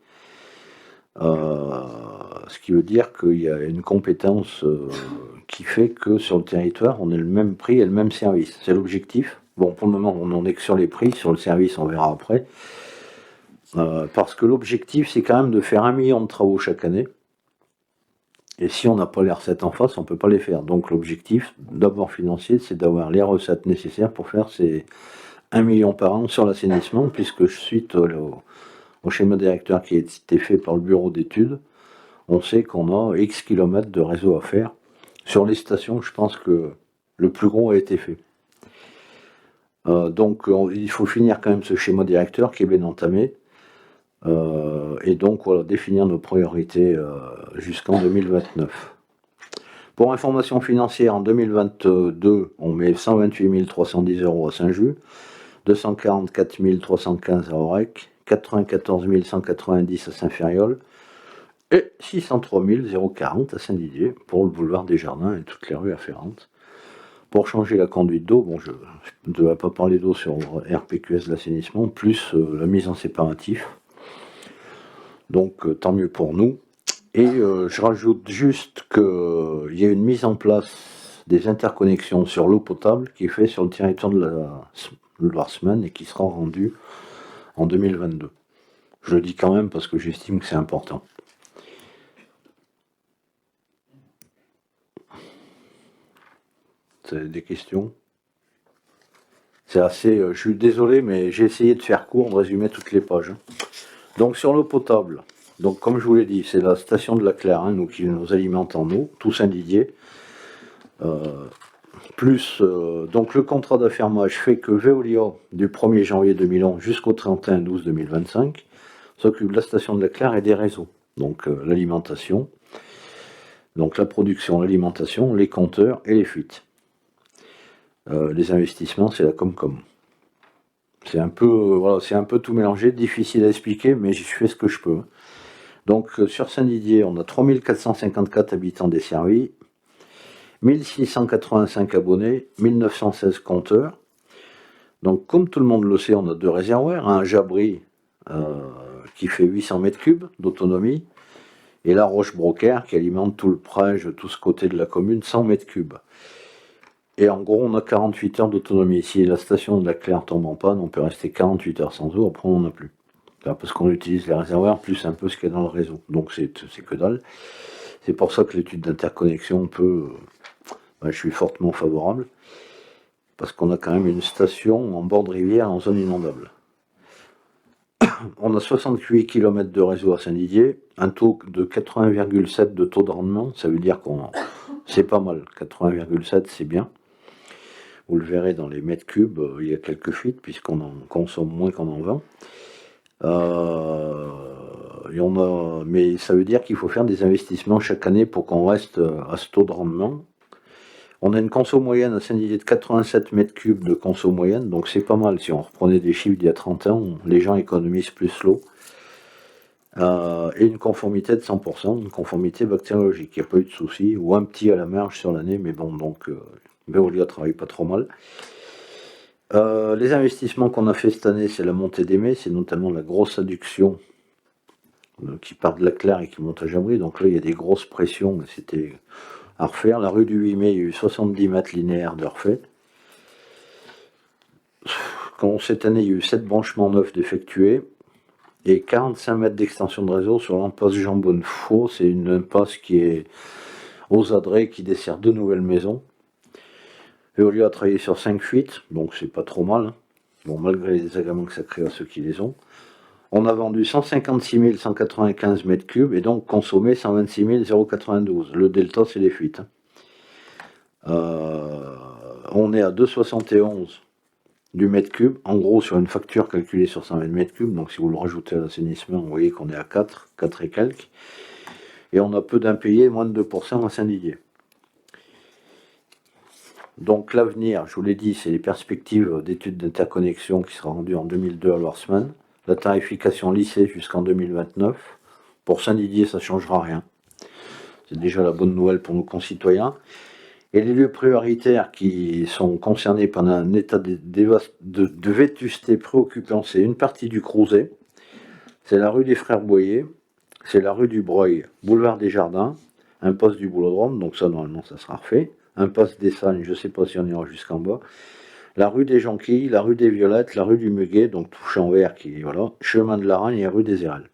Ce qui veut dire qu'il y a une compétence qui fait que sur le territoire, on ait le même prix et le même service. C'est l'objectif. Bon, pour le moment, on n'en est que sur les prix, sur le service, on verra après. Parce que l'objectif, c'est quand même de faire 1 million de travaux chaque année. Et si on n'a pas les recettes en face, on ne peut pas les faire. Donc l'objectif, d'abord financier, c'est d'avoir les recettes nécessaires pour faire ces 1 million par an sur l'assainissement, puisque suite au schéma directeur qui a été fait par le bureau d'études, on sait qu'on a X kilomètres de réseau à faire. Sur les stations, je pense que le plus gros a été fait. Donc il faut finir quand même ce schéma directeur qui est bien entamé. Et donc voilà, définir nos priorités jusqu'en 2029. Pour information financière, en 2022, on met 128 310 € à Saint-Just, 244 315 à Aurec, 94 190 à Saint-Ferriol et 603 040 à Saint-Didier pour le boulevard des Jardins et toutes les rues afférentes. Pour changer la conduite d'eau, bon, je ne devrais pas parler d'eau sur RPQS l'assainissement, plus la mise en séparatif. Donc tant mieux pour nous. Et je rajoute juste qu'il y a une mise en place des interconnexions sur l'eau potable qui est faite sur le territoire de la Loire-Semaine et qui sera rendue en 2022. Je le dis quand même parce que j'estime que c'est important. C'est des questions? C'est assez... je suis désolé, mais j'ai essayé de faire court, de résumer toutes les pages. Donc sur l'eau potable, donc comme je vous l'ai dit, c'est la station de la Claire, nous, qui nous alimente en eau, tout Saint-Didier. Donc le contrat d'affermage fait que Veolia, du 1er janvier 2011 jusqu'au 31/12/2025, s'occupe de la station de la Claire et des réseaux. Donc l'alimentation, donc la production, l'alimentation, les compteurs et les fuites. Les investissements, c'est la Comcom. C'est un peu, voilà, c'est un peu tout mélangé, difficile à expliquer, mais je fais ce que je peux. Donc sur Saint-Didier, on a 3454 habitants desservis, 1685 abonnés, 1916 compteurs. Donc comme tout le monde le sait, on a 2 réservoirs, un Jabri qui fait 800 mètres cubes d'autonomie, et la Roche-Brocaire qui alimente tout le Prège, tout ce côté de la commune, 100 mètres cubes. Et en gros, on a 48 heures d'autonomie. Si la station de la Claire tombe en panne, on peut rester 48 heures sans eau, après on n'en a plus. Parce qu'on utilise les réservoirs plus un peu ce qu'il y a dans le réseau. Donc c'est que dalle. C'est pour ça que l'étude d'interconnexion peut... je suis fortement favorable. Parce qu'on a quand même une station en bord de rivière en zone inondable. On a 68 km de réseau à Saint-Didier, un taux de 80,7 de taux de rendement. Ça veut dire qu'on... C'est pas mal. 80,7 c'est bien. Vous le verrez dans les mètres cubes, il y a quelques fuites puisqu'on en consomme moins qu'on en vend. Mais ça veut dire qu'il faut faire des investissements chaque année pour qu'on reste à ce taux de rendement. On a une conso moyenne à Saint-Didier de 87 mètres cubes de conso moyenne, donc c'est pas mal. Si on reprenait des chiffres d'il y a 30 ans, les gens économisent plus l'eau. Et une conformité de 100%, une conformité bactériologique. Il n'y a pas eu de souci, ou un petit à la marge sur l'année, mais bon, donc Veolia travaille pas trop mal. Les investissements qu'on a fait cette année, c'est la montée des mets, c'est notamment la grosse adduction qui part de la Claire et qui monte à Jabri. Donc là, il y a des grosses pressions, mais c'était à refaire. La rue du 8 mai, il y a eu 70 mètres linéaires de refait. Cette année, il y a eu 7 branchements neufs d'effectués et 45 mètres d'extension de réseau sur l'impasse Jean Bonnefaux. C'est une impasse qui est aux adrets, qui dessert 2 nouvelles maisons. Veolia a travaillé sur 5 fuites, donc c'est pas trop mal. Bon, malgré les désagréments que ça crée à ceux qui les ont. On a vendu 156 195 mètres cubes et donc consommé 126 092. Le delta, c'est les fuites. On est à 2,71 du mètre cube, en gros sur une facture calculée sur 120 mètres cubes. Donc si vous le rajoutez à l'assainissement, vous voyez qu'on est à 4 et quelques. Et on a peu d'impayés, moins de 2% à Saint-Didier. Donc l'avenir, je vous l'ai dit, c'est les perspectives d'études d'interconnexion qui sera rendue en 2002 à Loire-Semaine. La tarification lycée jusqu'en 2029. Pour Saint-Didier, ça ne changera rien. C'est déjà la bonne nouvelle pour nos concitoyens. Et les lieux prioritaires qui sont concernés par un état de vétusté préoccupant, c'est une partie du Crouzet, c'est la rue des Frères Boyer, c'est la rue du Breuil, boulevard des Jardins, un poste du Boulodrome, donc ça normalement ça sera refait, un poste des Sagnes, je ne sais pas si on ira jusqu'en bas, la rue des Jonquilles, la rue des Violettes, la rue du Muguet, donc touche en vert, qui voilà, chemin de l'Aragne et rue des Érelles.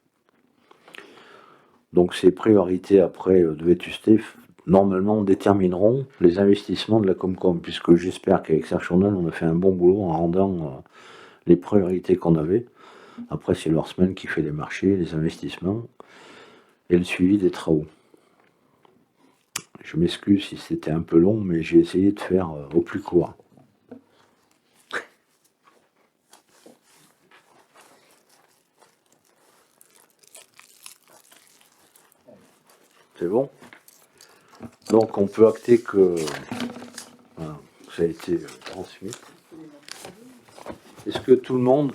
Donc ces priorités après de vétusté, normalement détermineront les investissements de la Comcom, puisque j'espère qu'avec Serge Chournel, on a fait un bon boulot en rendant les priorités qu'on avait. Après, c'est Loire-Semaine qui fait les marchés, les investissements et le suivi des travaux. Je m'excuse si c'était un peu long, mais j'ai essayé de faire au plus court. C'est bon? Donc on peut acter que voilà, ça a été transmis. Est-ce que tout le monde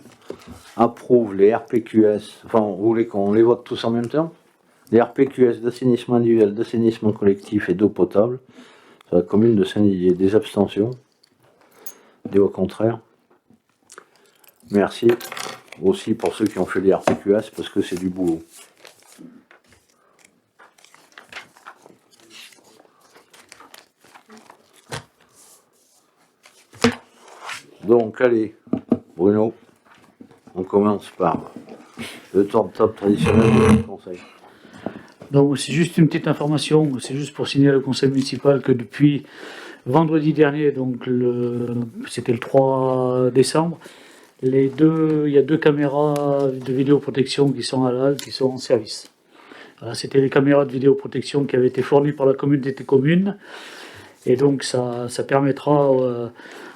approuve les RPQS? Enfin, vous voulez qu'on les vote tous en même temps? Les RPQS d'assainissement individuel, d'assainissement collectif et d'eau potable sur la commune de Saint-Didier. Des abstentions? Des au contraire? Merci aussi pour ceux qui ont fait les RPQS parce que c'est du boulot. Donc, allez, Bruno, on commence par le tour de table traditionnel du conseil. Donc, c'est juste une petite information, c'est juste pour signaler au conseil municipal que depuis vendredi dernier, donc c'était le 3 décembre, il y a 2 caméras de vidéoprotection qui sont à la halle, qui sont en service. Voilà, c'était les caméras de vidéoprotection qui avaient été fournies par la communauté commune, et donc ça permettra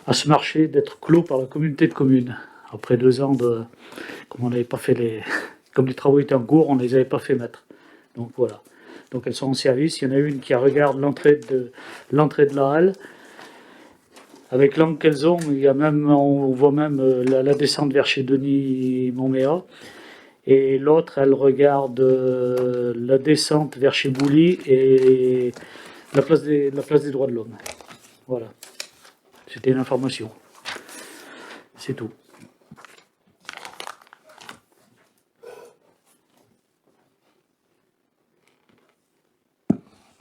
à ce marché d'être clos par la communauté de communes. Après 2 ans comme on n'avait pas fait comme les travaux étaient en cours, on ne les avait pas fait mettre. Donc voilà. Donc elles sont en service. Il y en a une qui regarde l'entrée de la halle. Avec l'angle qu'elles ont, on voit même la descente vers chez Denis Montméa. Et l'autre, elle regarde la descente vers chez Bouly et la place des droits de l'homme. Voilà. C'était une information. C'est tout.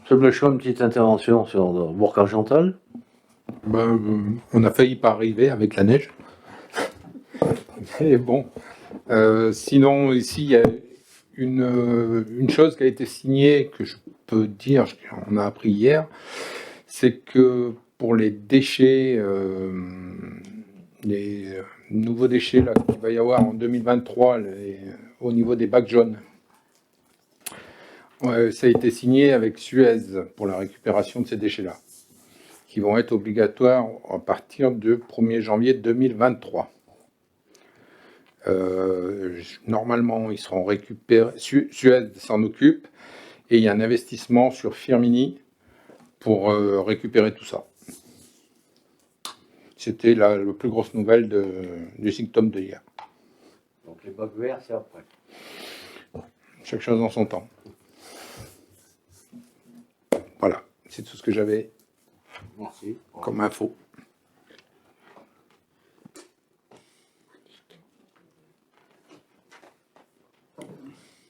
M. Blechon, une petite intervention sur Bourg-Argental. On a failli pas arriver avec la neige. Mais bon. Sinon, ici, il y a une chose qui a été signée, que je peux dire, on a appris hier, c'est que pour les déchets, les nouveaux déchets qu'il va y avoir en 2023 au niveau des bacs jaunes, ça a été signé avec Suez pour la récupération de ces déchets-là, qui vont être obligatoires à partir du 1er janvier 2023. Normalement, ils seront récupérés, Suez s'en occupe, et il y a un investissement sur Firmini pour récupérer tout ça. C'était la plus grosse nouvelle du symptôme de hier. Donc les bacs verts, c'est après. Chaque chose en son temps. Voilà, c'est tout ce que j'avais comme info.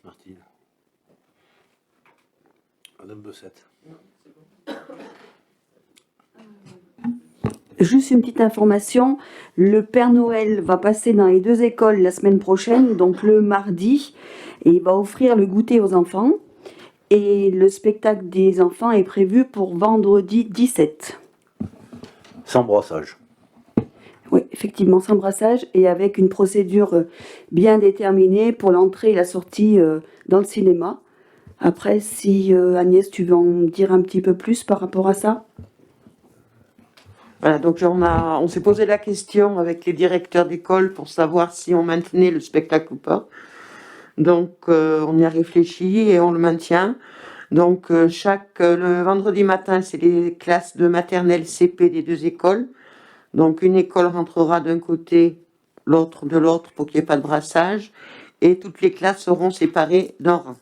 Martine. Madame Bessette. Juste une petite information, le Père Noël va passer dans les 2 écoles la semaine prochaine, donc le mardi, et il va offrir le goûter aux enfants. Et le spectacle des enfants est prévu pour vendredi 17. Sans brassage. Oui, effectivement, sans brassage et avec une procédure bien déterminée pour l'entrée et la sortie dans le cinéma. Après, si Agnès, tu veux en dire un petit peu plus par rapport à ça? Voilà, donc on s'est posé la question avec les directeurs d'école pour savoir si on maintenait le spectacle ou pas. Donc on y a réfléchi et on le maintient. Donc le vendredi matin, c'est les classes de maternelle CP des deux écoles. Donc une école rentrera d'un côté, l'autre de l'autre pour qu'il n'y ait pas de brassage. Et toutes les classes seront séparées d'un rang.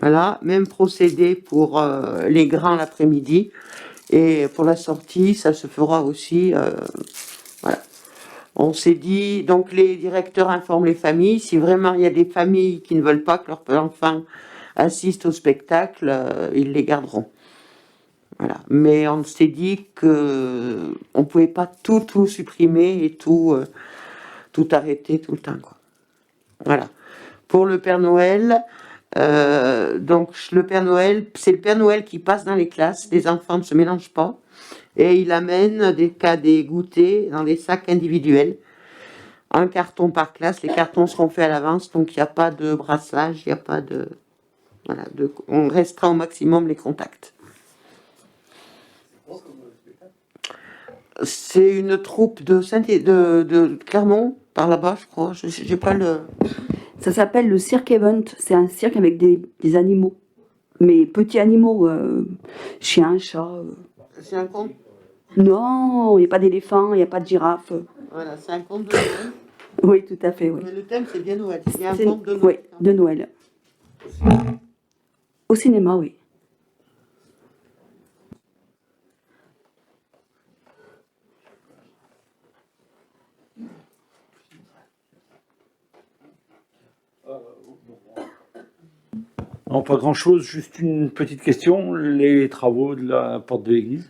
Voilà, même procédé pour les grands l'après-midi. Et pour la sortie, ça se fera aussi. Voilà. On s'est dit, donc les directeurs informent les familles. Si vraiment il y a des familles qui ne veulent pas que leurs enfants assistent au spectacle, ils les garderont. Voilà. Mais on s'est dit que on pouvait pas tout supprimer et tout arrêter tout le temps, quoi. Voilà. Pour le Père Noël, donc le Père Noël, c'est le Père Noël qui passe dans les classes. Les enfants ne se mélangent pas et il amène des goûters dans des sacs individuels. Un carton par classe. Les cartons seront faits à l'avance, donc il n'y a pas de brassage, il n'y a pas de voilà. On restera au maximum les contacts. C'est une troupe de Clermont, par là-bas, je crois. J'ai pas le. Ça s'appelle le Cirque Event. C'est un cirque avec des animaux. Mais petits animaux, chiens, chats. C'est un conte. Non, il n'y a pas d'éléphant, il n'y a pas de girafe. Voilà, c'est un conte de Noël. Oui, tout à fait, oui. Mais le thème, c'est bien Noël. Il y a un C'est- conte de Noël. Oui, de Noël. Au cinéma, oui. Non, pas grand-chose, juste une petite question. Les travaux de la porte de l'église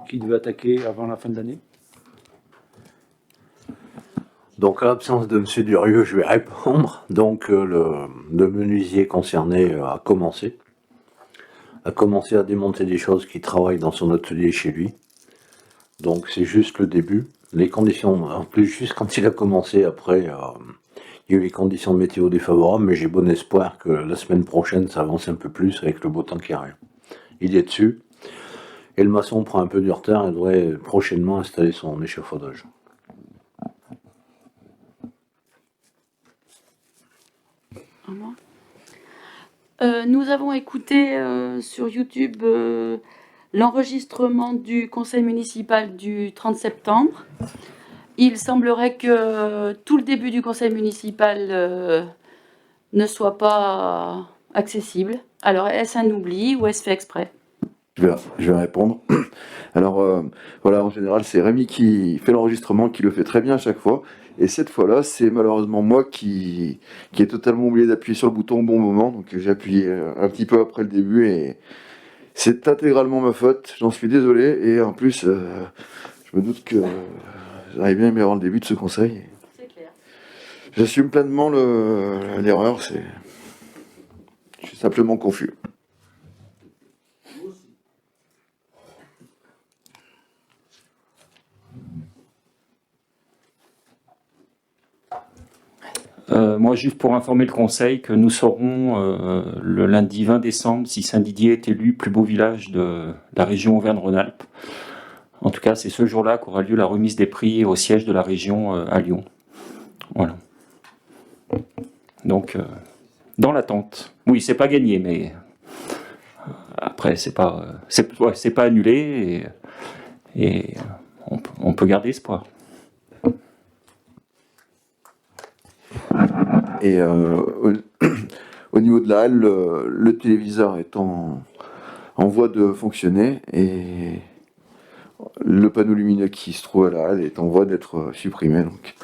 qui devaient attaquer avant la fin de l'année. Donc, à l'absence de M. Durieux, je vais répondre. Donc, le menuisier concerné a commencé à démonter des choses qui travaillent dans son atelier chez lui. Donc, c'est juste le début. Les conditions, en plus, juste quand il a commencé, après, il y a eu les conditions de météo défavorables, mais j'ai bon espoir que la semaine prochaine, ça avance un peu plus avec le beau temps qui arrive. Il est dessus. Et le maçon prend un peu du retard et devrait prochainement installer son échafaudage. Nous avons écouté sur YouTube l'enregistrement du conseil municipal du 30 septembre. Il semblerait que tout le début du conseil municipal ne soit pas accessible. Alors, est-ce un oubli ou est-ce fait exprès? Je vais répondre. Alors, voilà, en général, c'est Rémi qui fait l'enregistrement, qui le fait très bien à chaque fois. Et cette fois-là, c'est malheureusement moi qui ai totalement oublié d'appuyer sur le bouton au bon moment. Donc, j'ai appuyé un petit peu après le début et c'est intégralement ma faute. J'en suis désolé. Et en plus, je me doute que j'arrive bien à aimé avant le début de ce conseil. C'est clair. J'assume pleinement l'erreur. Je suis simplement confus. Moi, juste pour informer le conseil que nous saurons le lundi 20 décembre si Saint-Didier est élu plus beau village de la région Auvergne-Rhône-Alpes. En tout cas, c'est ce jour-là qu'aura lieu la remise des prix au siège de la région à Lyon. Voilà. Donc, dans l'attente. Oui, c'est pas gagné, mais après, c'est pas annulé et on peut garder espoir. Et au niveau de la halle, le téléviseur est en voie de fonctionner et le panneau lumineux qui se trouve à la halle est en voie d'être supprimé. Donc.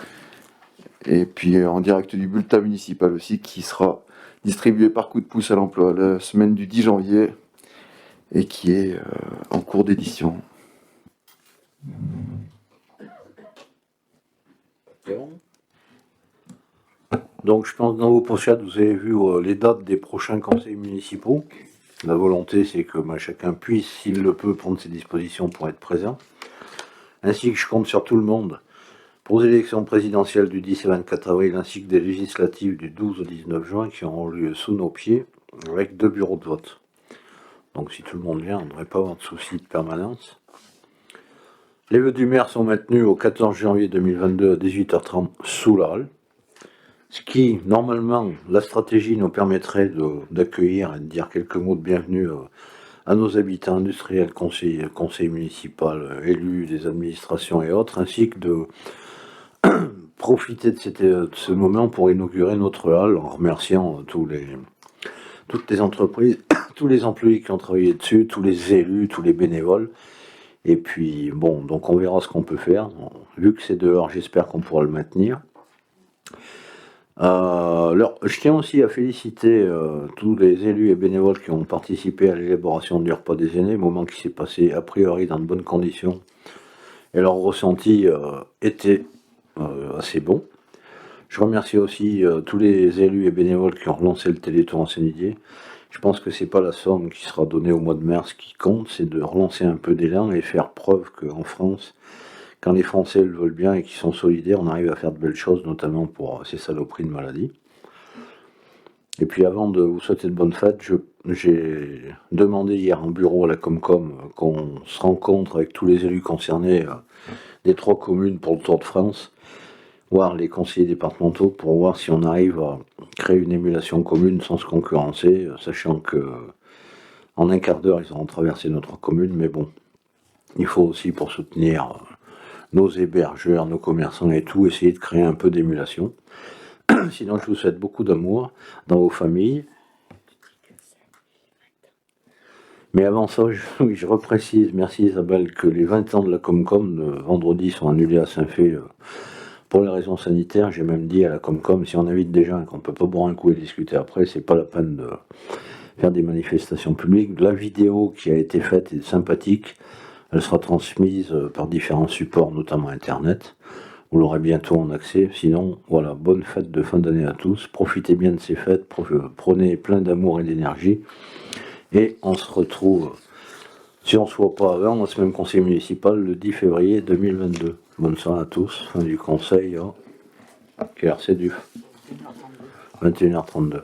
Et puis en direct du bulletin municipal aussi qui sera distribué par coup de pouce à l'emploi la semaine du 10 janvier et qui est en cours d'édition. Donc je pense que dans vos pochettes, vous avez vu les dates des prochains conseils municipaux. La volonté, c'est que chacun puisse, s'il le peut, prendre ses dispositions pour être présent. Ainsi que je compte sur tout le monde pour les élections présidentielles du 10 et 24 avril, ainsi que des législatives du 12 au 19 juin qui auront lieu sous nos pieds, avec 2 bureaux de vote. Donc si tout le monde vient, on ne devrait pas avoir de soucis de permanence. Les vœux du maire sont maintenus au 14 janvier 2022 à 18h30 sous la halle. Ce qui, normalement, la stratégie nous permettrait d'accueillir et de dire quelques mots de bienvenue à nos habitants industriels, conseils municipaux, élus, des administrations et autres, ainsi que de profiter de ce moment pour inaugurer notre halle en remerciant toutes les entreprises, tous les employés qui ont travaillé dessus, tous les élus, tous les bénévoles. Et puis, bon, donc on verra ce qu'on peut faire. Vu que c'est dehors, j'espère qu'on pourra le maintenir. Alors, je tiens aussi à féliciter tous les élus et bénévoles qui ont participé à l'élaboration du repas des aînés, moment qui s'est passé a priori dans de bonnes conditions. Et leur ressenti était assez bon. Je remercie aussi tous les élus et bénévoles qui ont relancé le Téléthon en Sénédier. Je pense que c'est pas la somme qui sera donnée au mois de mars qui compte, c'est de relancer un peu d'élan et faire preuve qu'en France, quand les Français le veulent bien et qu'ils sont solidaires, on arrive à faire de belles choses, notamment pour ces saloperies de maladies. Et puis avant de vous souhaiter de bonnes fêtes, j'ai demandé hier en bureau à la Comcom qu'on se rencontre avec tous les élus concernés des 3 communes pour le Tour de France, voir les conseillers départementaux pour voir si on arrive à créer une émulation commune sans se concurrencer, sachant que en un quart d'heure ils auront traversé notre commune, mais bon, il faut aussi pour soutenir nos hébergeurs, nos commerçants et tout, essayer de créer un peu d'émulation. Sinon je vous souhaite beaucoup d'amour dans vos familles. Mais avant ça, je reprécise, merci Isabelle, que les 20 ans de la Comcom vendredi sont annulés à Saint-Fé pour les raisons sanitaires. J'ai même dit à la Comcom, si on invite des gens et qu'on ne peut pas boire un coup et discuter après, c'est pas la peine de faire des manifestations publiques. La vidéo qui a été faite est sympathique. Elle sera transmise par différents supports, notamment Internet. Vous l'aurez bientôt en accès. Sinon, voilà, bonne fête de fin d'année à tous. Profitez bien de ces fêtes. Prenez plein d'amour et d'énergie. Et on se retrouve, si on ne se voit pas avant, dans ce même conseil municipal, le 10 février 2022. Bonne soirée à tous. Fin du conseil. Quelle heure c'est du 21h32.